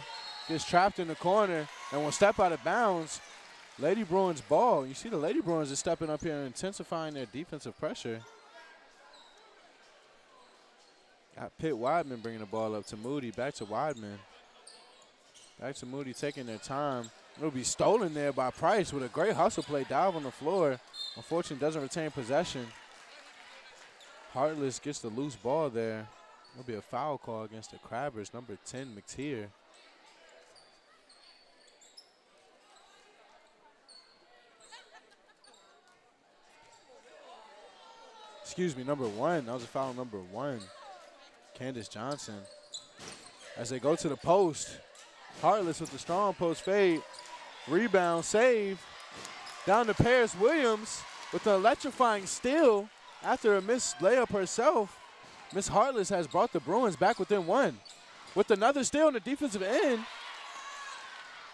Gets trapped in the corner and will step out of bounds. Lady Bruins ball. You see the Lady Bruins are stepping up here and intensifying their defensive pressure. Got Pitt Wideman bringing the ball up to Moody. Back to Wideman. Back to Moody taking their time. It'll be stolen there by Price with a great hustle play. Dive on the floor. Unfortunately, doesn't retain possession. Heartless gets the loose ball there. There'll be a foul call against the Crabbers. Number 10, McTeer. Excuse me, number 1. That was a foul on number 1. Candace Johnson. As they go to the post. Heartless with the strong post fade. Rebound, save. Down to Paris Williams with the electrifying steal after a missed layup herself. Miss Heartless has brought the Bruins back within 1. With another steal on the defensive end.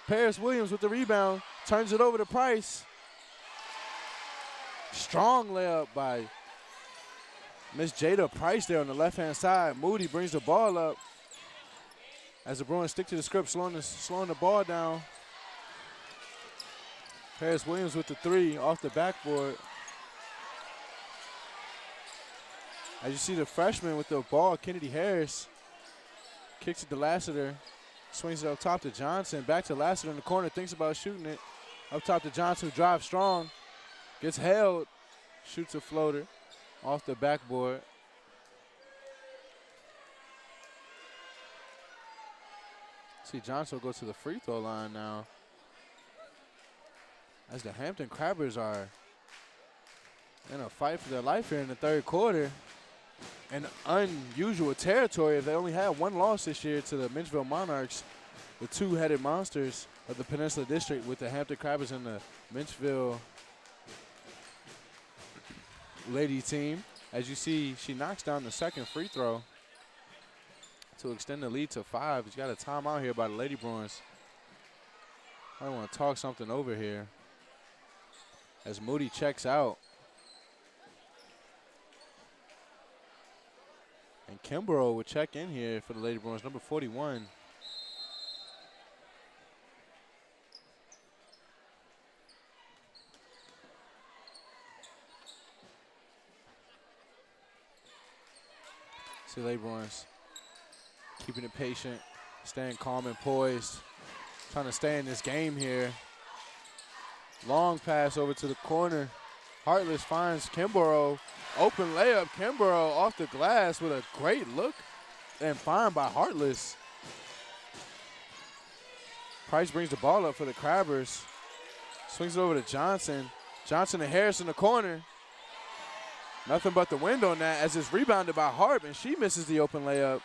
Paris Williams with the rebound. Turns it over to Price. Strong layup by Miss Jada Price there on the left-hand side. Moody brings the ball up. As the Bruins stick to the script, slowing the ball down. Paris Williams with the 3 off the backboard. As you see the freshman with the ball, Kennedy Harris, kicks it to Lassiter, swings it up top to Johnson, back to Lassiter in the corner, thinks about shooting it. Up top to Johnson, who drives strong, gets held, shoots a floater off the backboard. See Johnson will go to the free throw line now. As the Hampton Crabbers are in a fight for their life here in the third quarter. An unusual territory. They only had 1 loss this year to the Minchville Monarchs, the 2-headed monsters of the Peninsula District, with the Hampton Crabbers and the Minchville Lady team. As you see, she knocks down the second free throw to extend the lead to 5. She's got a timeout here by the Lady Bruins. I want to talk something over here. As Moody checks out. And Kimbrough will check in here for the Lady Bruins, number 41. See Lady Bruins keeping it patient, staying calm and poised, trying to stay in this game here. Long pass over to the corner. Heartless finds Kimbrough. Open layup, Kimbrough off the glass with a great look and find by Heartless. Price brings the ball up for the Crabbers. Swings it over to Johnson. Johnson and Harris in the corner. Nothing but the wind on that as it's rebounded by Harp, and she misses the open layup.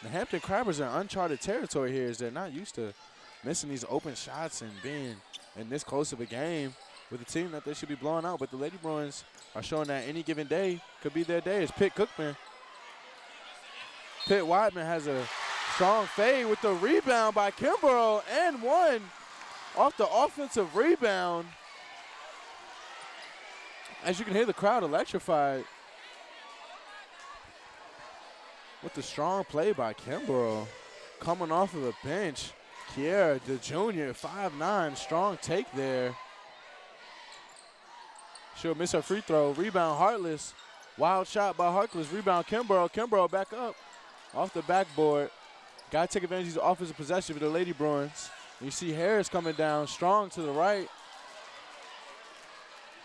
The Hampton Crabbers are in uncharted territory here as they're not used to missing these open shots and being in this close of a game with a team that they should be blowing out. But the Lady Bruins are showing that any given day could be their day. It's Pitt Cookman. Pitt Whiteman has a strong fade with the rebound by Kimbrough and one off the offensive rebound. As you can hear the crowd electrified with the strong play by Kimbrough. Coming off of the bench, Kiera, the junior, 5'9", strong take there. She'll miss her free throw. Rebound, Heartless. Wild shot by Heartless. Rebound, Kimbrough. Kimbrough back up off the backboard. Got to take advantage of the offensive possession for the Lady Bruins. You see Harris coming down strong to the right.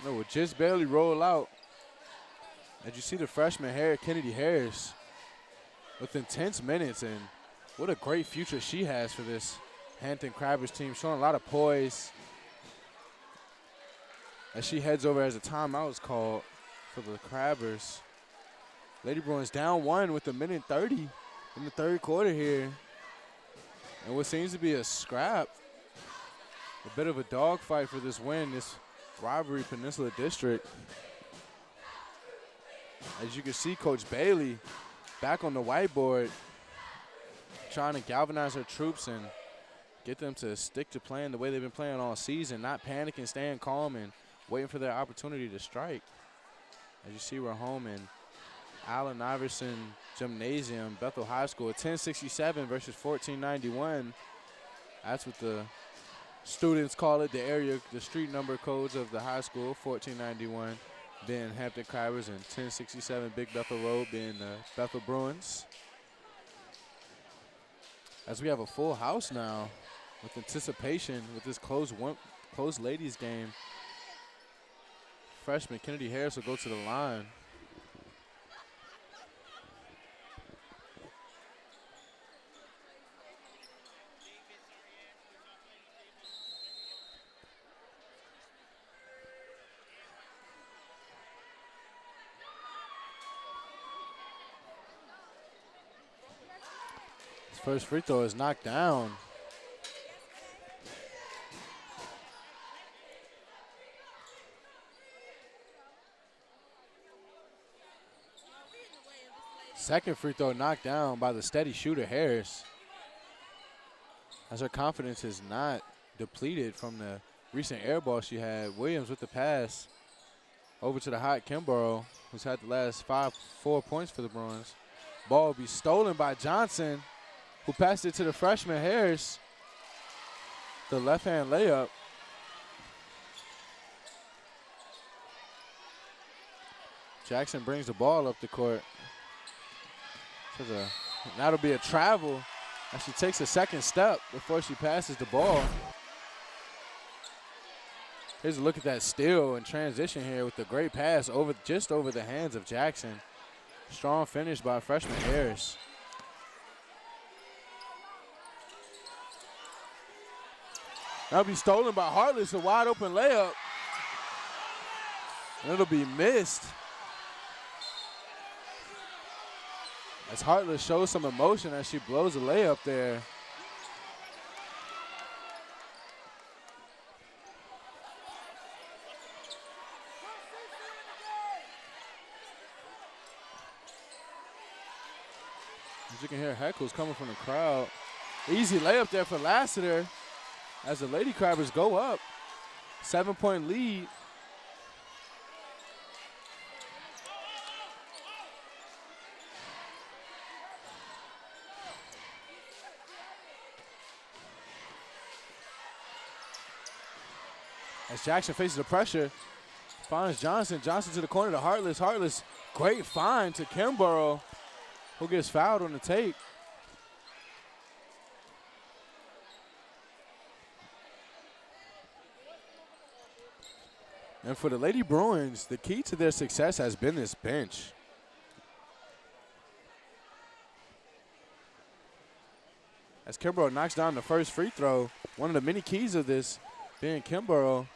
No, will just barely roll out. As you see the freshman Kennedy Harris with intense minutes, and what a great future she has for this Hampton Crabbers team, showing a lot of poise as she heads over as a timeout is called for the Crabbers. Lady Bruins down one with a minute 30 in the third quarter here. And what seems to be a scrap, a bit of a dogfight for this win, this rivalry Peninsula District. As you can see, Coach Bailey back on the whiteboard trying to galvanize her troops and get them to stick to playing the way they've been playing all season, not panicking, staying calm, and waiting for their opportunity to strike. As you see, we're home in Allen Iverson Gymnasium, Bethel High School, 1067 versus 1491. That's what the students call it, the street number codes of the high school, 1491 being Hampton Crabbers and 1067 Big Bethel Road being the Bethel Bruins. As we have a full house now with anticipation with this close ladies game. Freshman Kennedy Harris will go to the line. First free throw is knocked down. Second free throw knocked down by the steady shooter Harris. As her confidence is not depleted from the recent air ball she had. Williams with the pass over to the hot Kimbrough, who's had the last 4 points for the Bruins. Ball will be stolen by Johnson, who passed it to the freshman Harris. The left-hand layup. Jackson brings the ball up the court. That'll be a travel as she takes a second step before she passes the ball. Here's a look at that steal and transition here with the great pass just over the hands of Jackson. Strong finish by freshman Harris. That'll be stolen by Heartless, a wide open layup. And it'll be missed. As Heartless shows some emotion as she blows a layup there. As you can hear heckles coming from the crowd. Easy layup there for Lassiter as the Lady Crabbers go up. 7-point lead. As Jackson faces the pressure, finds Johnson. Johnson to the corner to Heartless. Heartless, great find to Kimbrough, who gets fouled on the tape. And for the Lady Bruins, the key to their success has been this bench. As Kimbrough knocks down the first free throw, one of the many keys of this being Kimbrough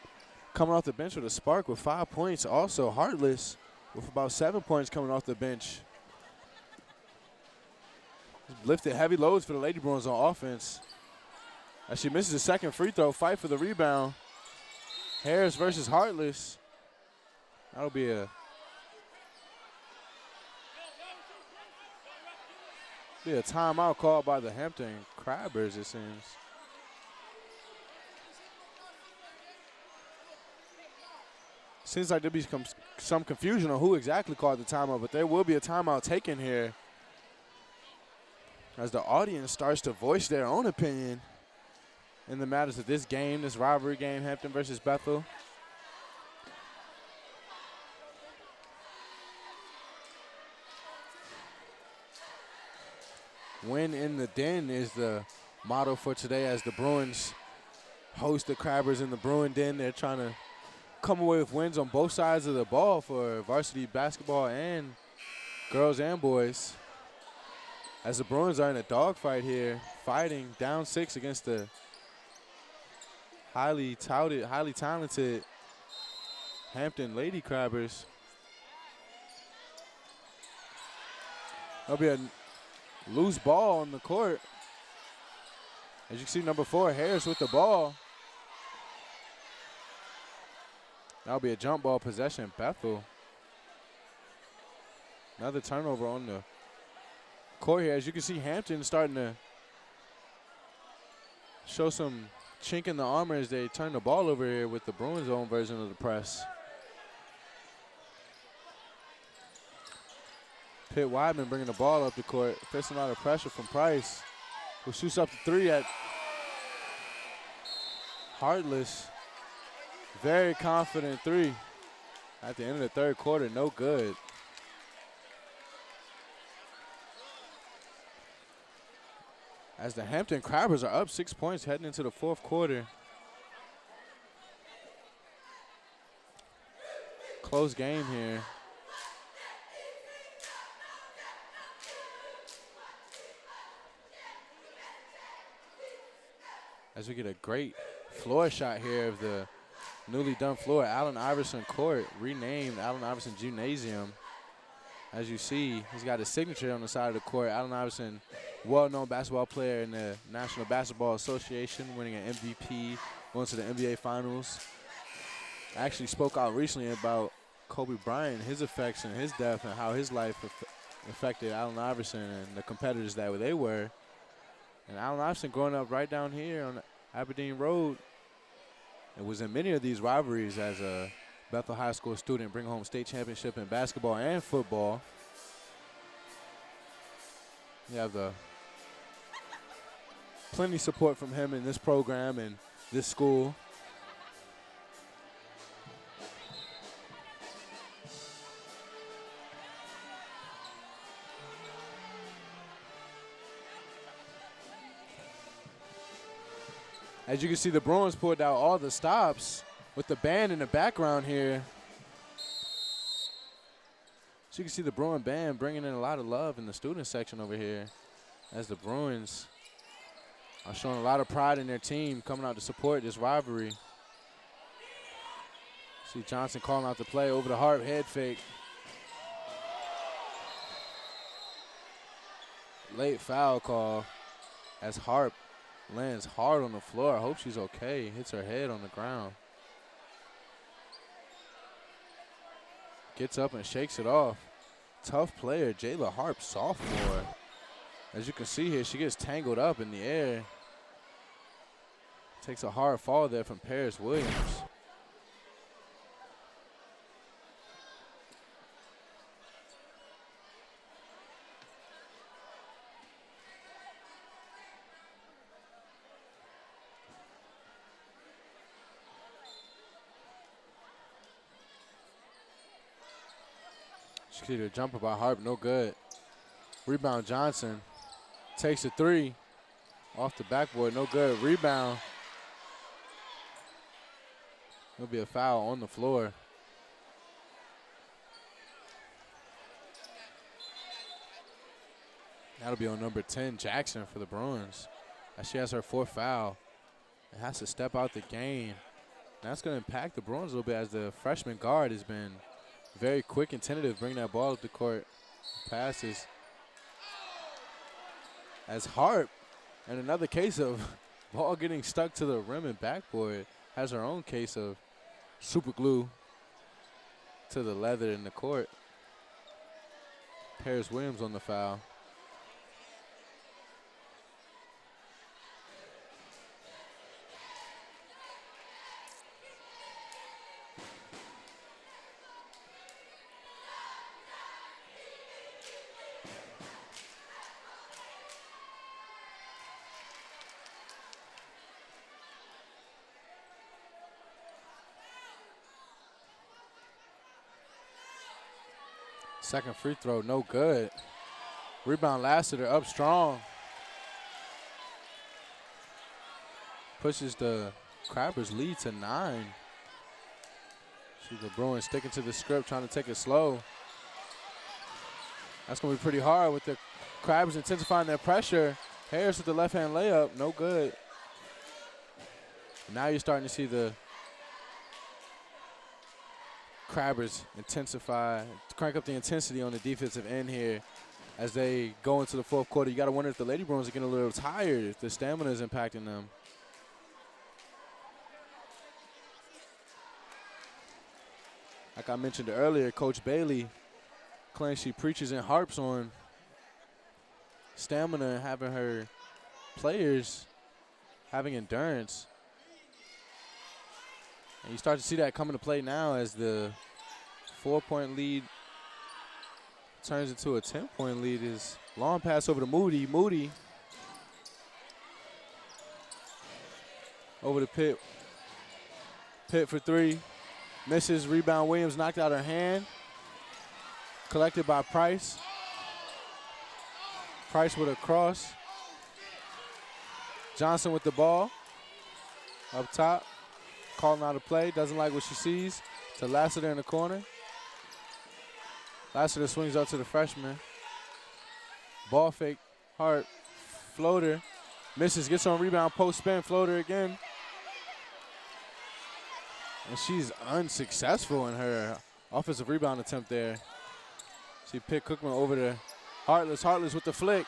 coming off the bench with a spark with 5 points. Also Heartless with about 7 points coming off the bench. Lifted heavy loads for the Lady Bruins on offense. As she misses the second free throw, fight for the rebound. Harris versus Heartless. That'll be a timeout called by the Hampton Crabbers, it seems. Seems like there'll be some confusion on who exactly called the timeout, but there will be a timeout taken here as the audience starts to voice their own opinion in the matters of this game, this rivalry game, Hampton versus Bethel. Win in the den is the motto for today as the Bruins host the Crabbers in the Bruin Den. They're trying to come away with wins on both sides of the ball for varsity basketball and girls and boys. As the Bruins are in a dogfight here, fighting down 6 against the highly touted, highly talented Hampton Lady Crabbers. There'll be a loose ball on the court. As you can see, number 4, Harris with the ball. That'll be a jump ball possession, Bethel. Another turnover on the court here. As you can see, Hampton starting to show some chink in the armor as they turn the ball over here with the Bruins' own version of the press. Pitt Weidman bringing the ball up the court, facing a lot of pressure from Price, who shoots up the 3 at Heartless. Very confident 3 at the end of the third quarter, no good. As the Hampton Crabbers are up 6 points heading into the fourth quarter. Close game here. As we get a great floor shot here of the newly done floor, Allen Iverson Court, renamed Allen Iverson Gymnasium. As you see, he's got his signature on the side of the court. Allen Iverson, well-known basketball player in the National Basketball Association, winning an MVP, going to the NBA Finals. I actually spoke out recently about Kobe Bryant, his effects and his death, and how his life affected Allen Iverson and the competitors that they were. And Allen Iverson growing up right down here on Aberdeen Road, it was in many of these rivalries as a Bethel High School student, bring home state championship in basketball and football. You have the plenty support from him in this program and this school. As you can see, the Bruins pulled out all the stops with the band in the background here. So you can see the Bruin band bringing in a lot of love in the student section over here as the Bruins are showing a lot of pride in their team, coming out to support this rivalry. See Johnson calling out the play over the Harp head fake. Late foul call as Harp lands hard on the floor. I hope she's okay. Hits her head on the ground. Gets up and shakes it off. Tough player, Jayla Harp, sophomore. As you can see here, she gets tangled up in the air. Takes a hard fall there from Paris Williams. She did a jumper by Harp, no good. Rebound Johnson. Takes a 3 off the backboard, no good. Rebound. There'll be a foul on the floor. That'll be on number 10, Jackson, for the Bruins. As she has her 4th foul. It has to step out the game. That's going to impact the Bruins a little bit as the freshman guard has been very quick and tentative, bringing that ball up the court. Passes. As Harp, and another case of Ball getting stuck to the rim and backboard. Has her own case of super glue to the leather in the court. Paris Williams on the foul. Second free throw, no good. Rebound Lassiter up strong. Pushes the Crabbers lead to 9. See the Bruins sticking to the script, trying to take it slow. That's going to be pretty hard with the Crabbers intensifying their pressure. Harris with the left-hand layup, no good. Now you're starting to see the Crabbers intensify, crank up the intensity on the defensive end here as they go into the fourth quarter. You got to wonder if the Lady Bruins are getting a little tired, if the stamina is impacting them. Like I mentioned earlier, Coach Bailey claims she preaches and harps on stamina and having her players having endurance. And you start to see that come into play now as the 4-point lead turns into a 10-point lead. Is long pass over to Moody. Moody over to Pitt. Pitt for 3. Misses. Rebound. Williams knocked out her hand. Collected by Price. Price with a cross. Johnson with the ball. Up top. Calling out a play. Doesn't like what she sees. To Lassiter in the corner. Lassiter swings out to the freshman. Ball fake. Hart. Floater. Misses. Gets on rebound. Post spin. Floater again. And she's unsuccessful in her offensive rebound attempt there. She picked Cookman over to Heartless. Heartless with the flick.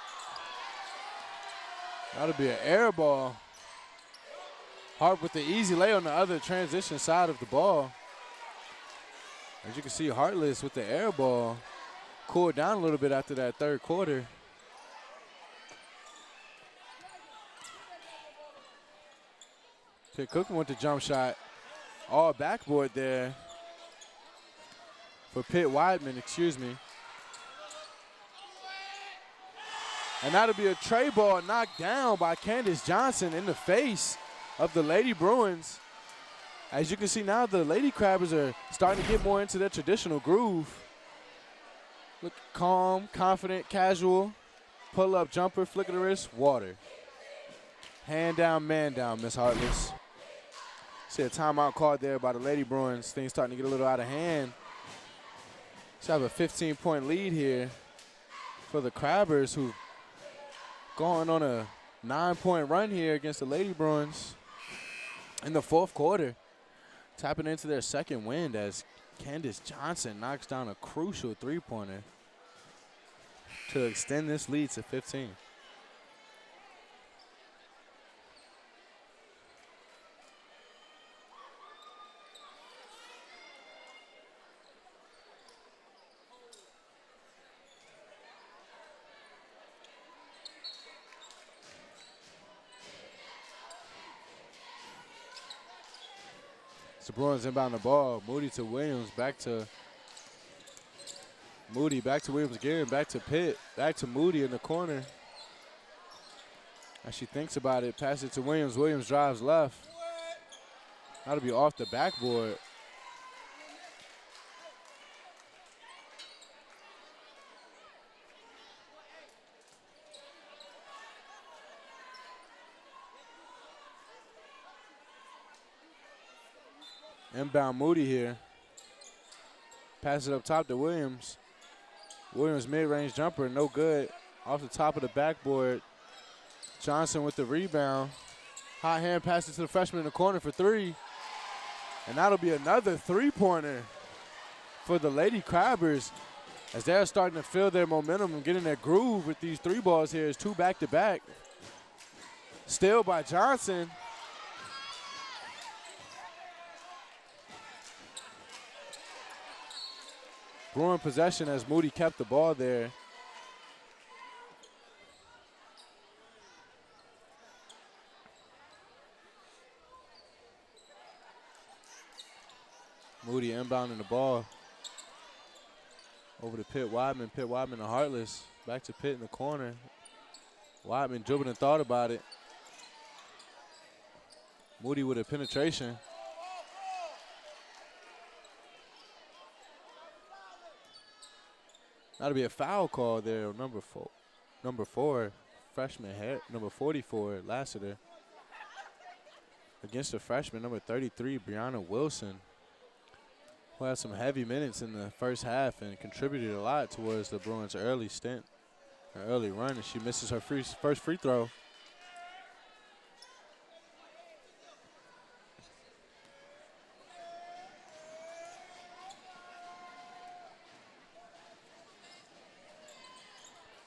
That'll be an air ball. Hart with the easy lay on the other transition side of the ball. As you can see, Heartless with the air ball cooled down a little bit after that third quarter. Pitt Cookman with the jump shot. All backboard there for Pitt Weidman, excuse me. And that'll be a tray ball knocked down by Candace Johnson in the face of the Lady Bruins. As you can see now, the Lady Crabbers are starting to get more into their traditional groove. Look calm, confident, casual. Pull-up jumper, flick of the wrist, water. Hand down, man down, Miss Heartless. See a timeout called there by the Lady Bruins. Things starting to get a little out of hand. So have a 15-point lead here for the Crabbers, who going on a 9-point run here against the Lady Bruins in the fourth quarter. Tapping into their second win as Candace Johnson knocks down a crucial three-pointer to extend this lead to 15. The Bruins inbound the ball. Moody to Williams, back to Moody, back to Williams again, back to Pitt, back to Moody in the corner. As she thinks about it, pass it to Williams. Williams drives left. That'll be off the backboard. Inbound Moody here. Pass it up top to Williams. Williams mid-range jumper, no good. Off the top of the backboard. Johnson with the rebound. Hot hand passes to the freshman in the corner for 3. And that'll be another three-pointer for the Lady Crabbers as they're starting to feel their momentum and getting their groove with these 3 balls here. It's 2 back-to-back. Steal by Johnson. Bruin possession as Moody kept the ball there. Moody inbounding the ball over to Pitt Weidman. Pitt Weidman to Heartless. Back to Pitt in the corner. Weidman dribbled and thought about it. Moody with a penetration. That'll be a foul call there. Number four, freshman number 44, Lassiter. Against the freshman, number 33, Brianna Wilson, who had some heavy minutes in the first half and contributed a lot towards the Bruins' early stint, her early run, and she misses her first free throw.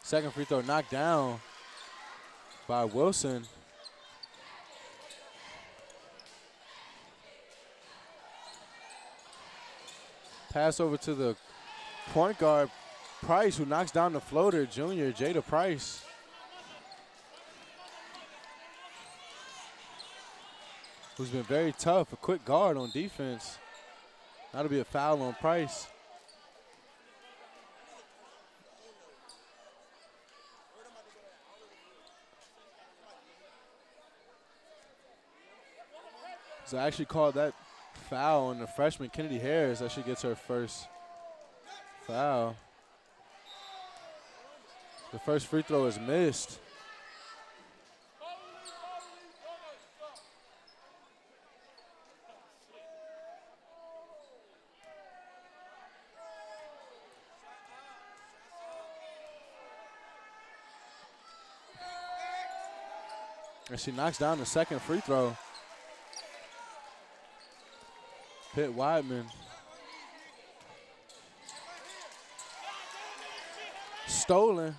Second free throw knocked down by Wilson. Pass over to the point guard, Price, who knocks down the floater, junior Jada Price. Who's been very tough, a quick guard on defense. That'll be a foul on Price. So I actually called that foul on the freshman Kennedy Harris as she gets her first foul. The first free throw is missed. And she knocks down the second free throw. Pitt Weidman. Stolen.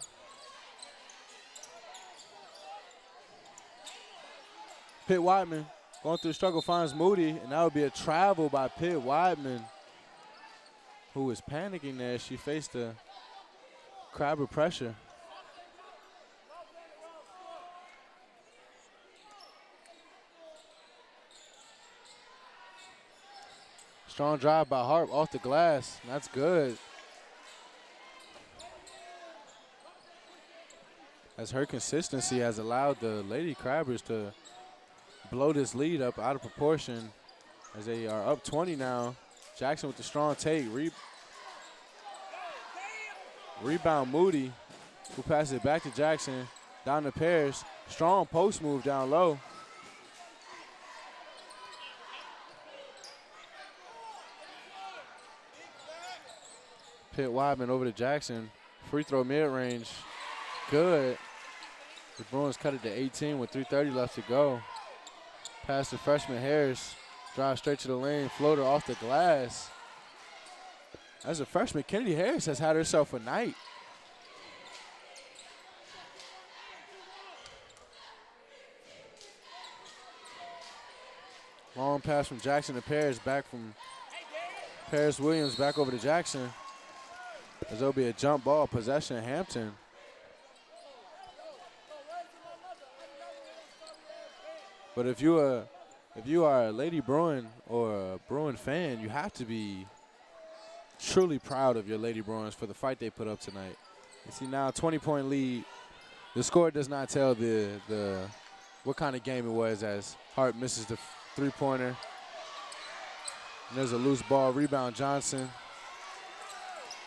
Pitt Weidman going through the struggle finds Moody, and that would be a travel by Pitt Weidman, who was panicking there. She faced the Crabber pressure. Strong drive by Harp off the glass. That's good. As her consistency has allowed the Lady Crabbers to blow this lead up out of proportion as they are up 20 now. Jackson with the strong take. Rebound Moody, who passes it back to Jackson. Down to Parrish. Strong post move down low. Pitt Weidman over to Jackson. Free throw mid-range. Good. The Bruins cut it to 18 with 3:30 left to go. Pass to freshman Harris. Drive straight to the lane. Floater off the glass. As a freshman, Kennedy Harris has had herself a night. Long pass from Jackson to Parrish. Back from Parrish Williams back over to Jackson. As there'll be a jump ball possession Hampton. But if you are a Lady Bruin or a Bruin fan, you have to be truly proud of your Lady Bruins for the fight they put up tonight. You see now, 20-point lead. The score does not tell the what kind of game it was as Hart misses the three-pointer. And there's a loose ball. Rebound Johnson.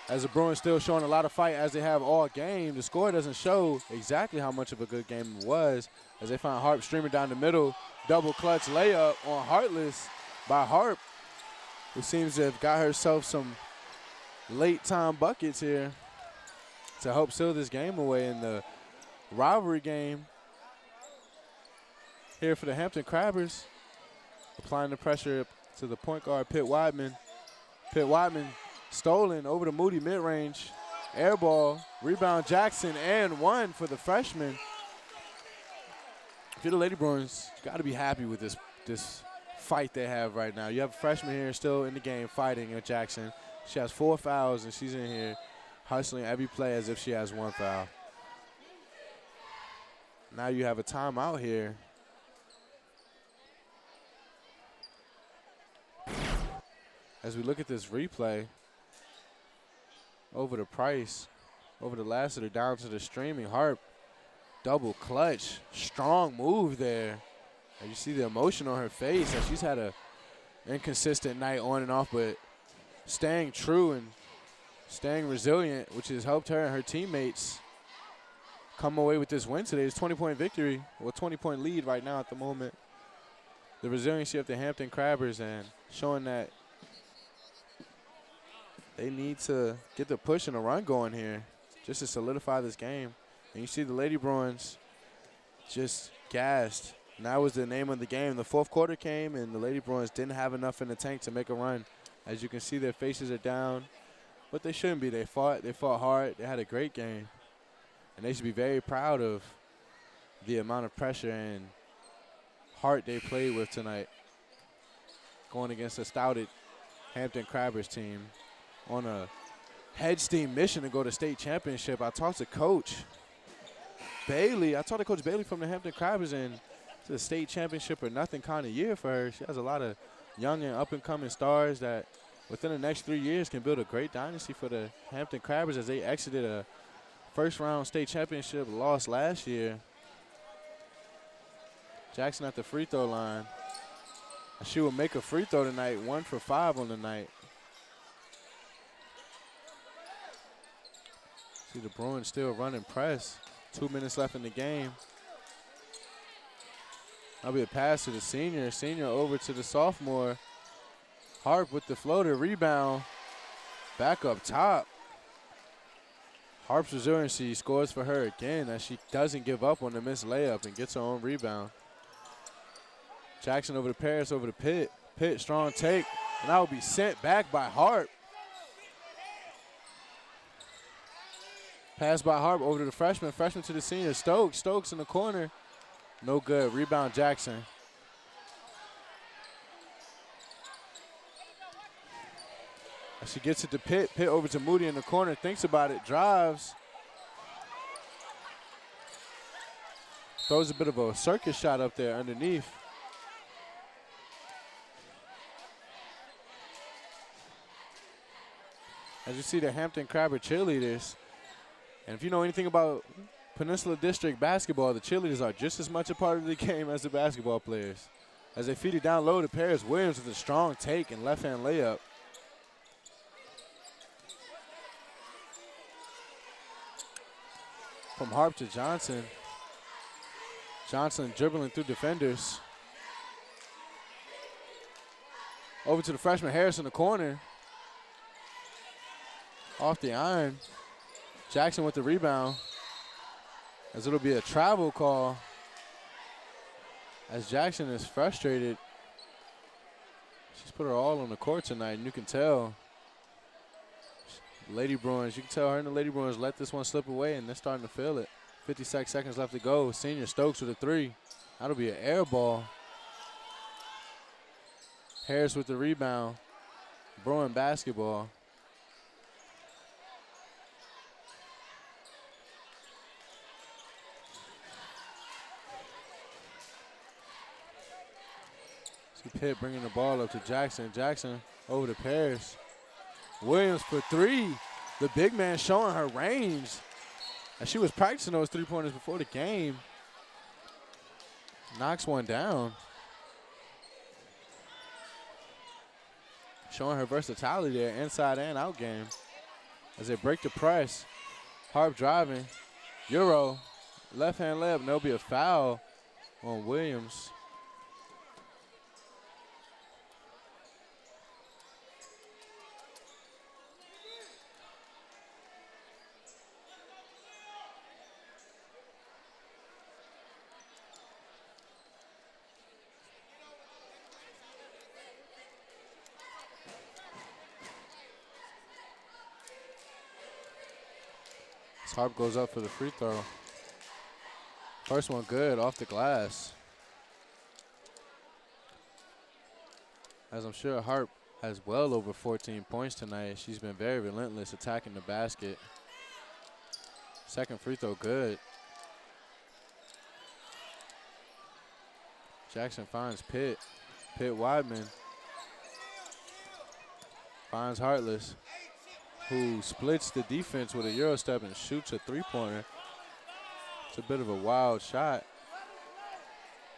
As the Bruins still showing a lot of fight as they have all game, the score doesn't show exactly how much of a good game it was as they find Harp streaming down the middle. Double clutch layup on Heartless by Harp, who seems to have got herself some late-time buckets here to help seal this game away in the rivalry game here for the Hampton Crabbers. Applying the pressure to the point guard, Pitt Weidman. Pitt Weidman stolen over to Moody mid-range. Air ball, rebound Jackson, and one for the freshman. if you're the Lady Bruins, you got to be happy with this fight they have right now. You have a freshman here still in the game fighting in Jackson. She has 4 fouls, and she's in here hustling every play as if she has 1 foul. Now you have a timeout here. As we look at this replay, over the Price, over the Lassiter, down to the streaming. Harp, double clutch, strong move there. And you see the emotion on her face as she's had a inconsistent night on and off, but staying true and staying resilient, which has helped her and her teammates come away with this win today. It's a 20-point victory, or 20-point lead right now at the moment. The resiliency of the Hampton Crabbers and showing that they need to get the push and a run going here just to solidify this game. And you see the Lady Bruins just gassed. And that was the name of the game. The fourth quarter came, and the Lady Bruins didn't have enough in the tank to make a run. As you can see, their faces are down. But they shouldn't be. They fought hard. They had a great game. And they should be very proud of the amount of pressure and heart they played with tonight, going against a stouted Hampton Crabbers team on a head steam mission to go to state championship. I talked to Coach Bailey. I talked to Coach Bailey from the Hampton Crabbers, and it's a state championship or nothing kind of year for her. She has a lot of young and up-and-coming stars that within the next 3 years can build a great dynasty for the Hampton Crabbers as they exited a first-round state championship loss last year. Jackson at the free throw line. She will make a free throw tonight, 1 for 5 on the night. See the Bruins still running press. 2 minutes left in the game. That'll be a pass to the senior. Senior over to the sophomore. Harp with the floater, rebound. Back up top. Harp's resiliency scores for her again as she doesn't give up on the missed layup and gets her own rebound. Jackson over to Paris, over to Pitt. Pitt, strong take, and that will be sent back by Harp. Pass by Harp over to the freshman, freshman to the senior. Stokes in the corner. No good. Rebound Jackson. As she gets it to Pitt. Pitt over to Moody in the corner. Thinks about it. Drives. Throws a bit of a circus shot up there underneath. As you see the Hampton Crabber cheerleaders. And if you know anything about Peninsula District basketball, the cheerleaders are just as much a part of the game as the basketball players. As they feed it down low to Paris Williams with a strong take and left-hand layup. From Harp to Johnson. Johnson dribbling through defenders. Over to the freshman Harris in the corner. Off the iron. Jackson with the rebound. As it'll be a travel call. As Jackson is frustrated. She's put her all on the court tonight, and you can tell. Lady Bruins, you can tell her and the Lady Bruins let this one slip away, and they're starting to feel it. 56 seconds left to go. Senior Stokes with a 3. That'll be an air ball. Harris with the rebound. Bruin basketball. See Pitt bringing the ball up to Jackson. Jackson over to Paris. Williams for 3. The big man showing her range. And she was practicing those three-pointers before the game. Knocks one down. Showing her versatility there, inside and out game. As they break the press. Harp driving. Euro. Left-hand layup, and there'll be a foul on Williams. Harp goes up for the free throw. First one good off the glass. As I'm sure Harp has well over 14 points tonight. She's been very relentless attacking the basket. Second free throw good. Jackson finds Pitt. Pitt Weidman finds Heartless, who splits the defense with a Euro step and shoots a three-pointer. It's a bit of a wild shot.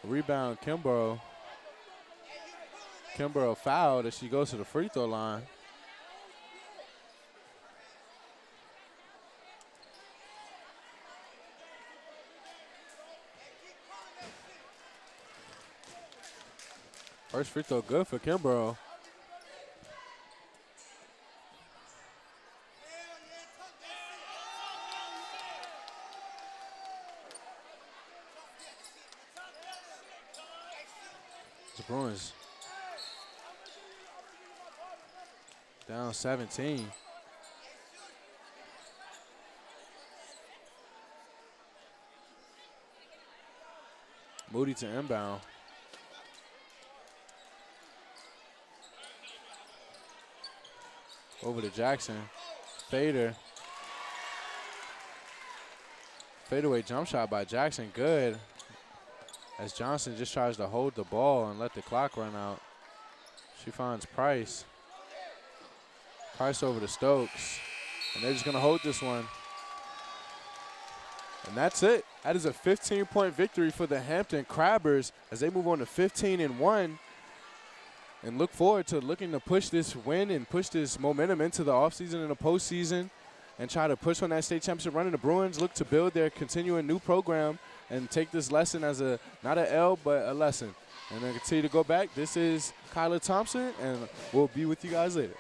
Rebound, Kimbrough. Kimbrough fouled as she goes to the free throw line. First free throw good for Kimbrough. The Bruins down 17. Moody to inbound. Over to Jackson. Fader. Fadeaway jump shot by Jackson, good. As Johnson just tries to hold the ball and let the clock run out. She finds Price. Price over to Stokes. And they're just going to hold this one. And that's it. That is a 15-point victory for the Hampton Crabbers as they move on to 15-1. And look forward to looking to push this win and push this momentum into the offseason and the postseason and try to push on that state championship run. And the Bruins look to build their continuing new program and take this lesson as a, not an L, but a lesson. And then continue to go back. This is Kyler Thompson, and we'll be with you guys later.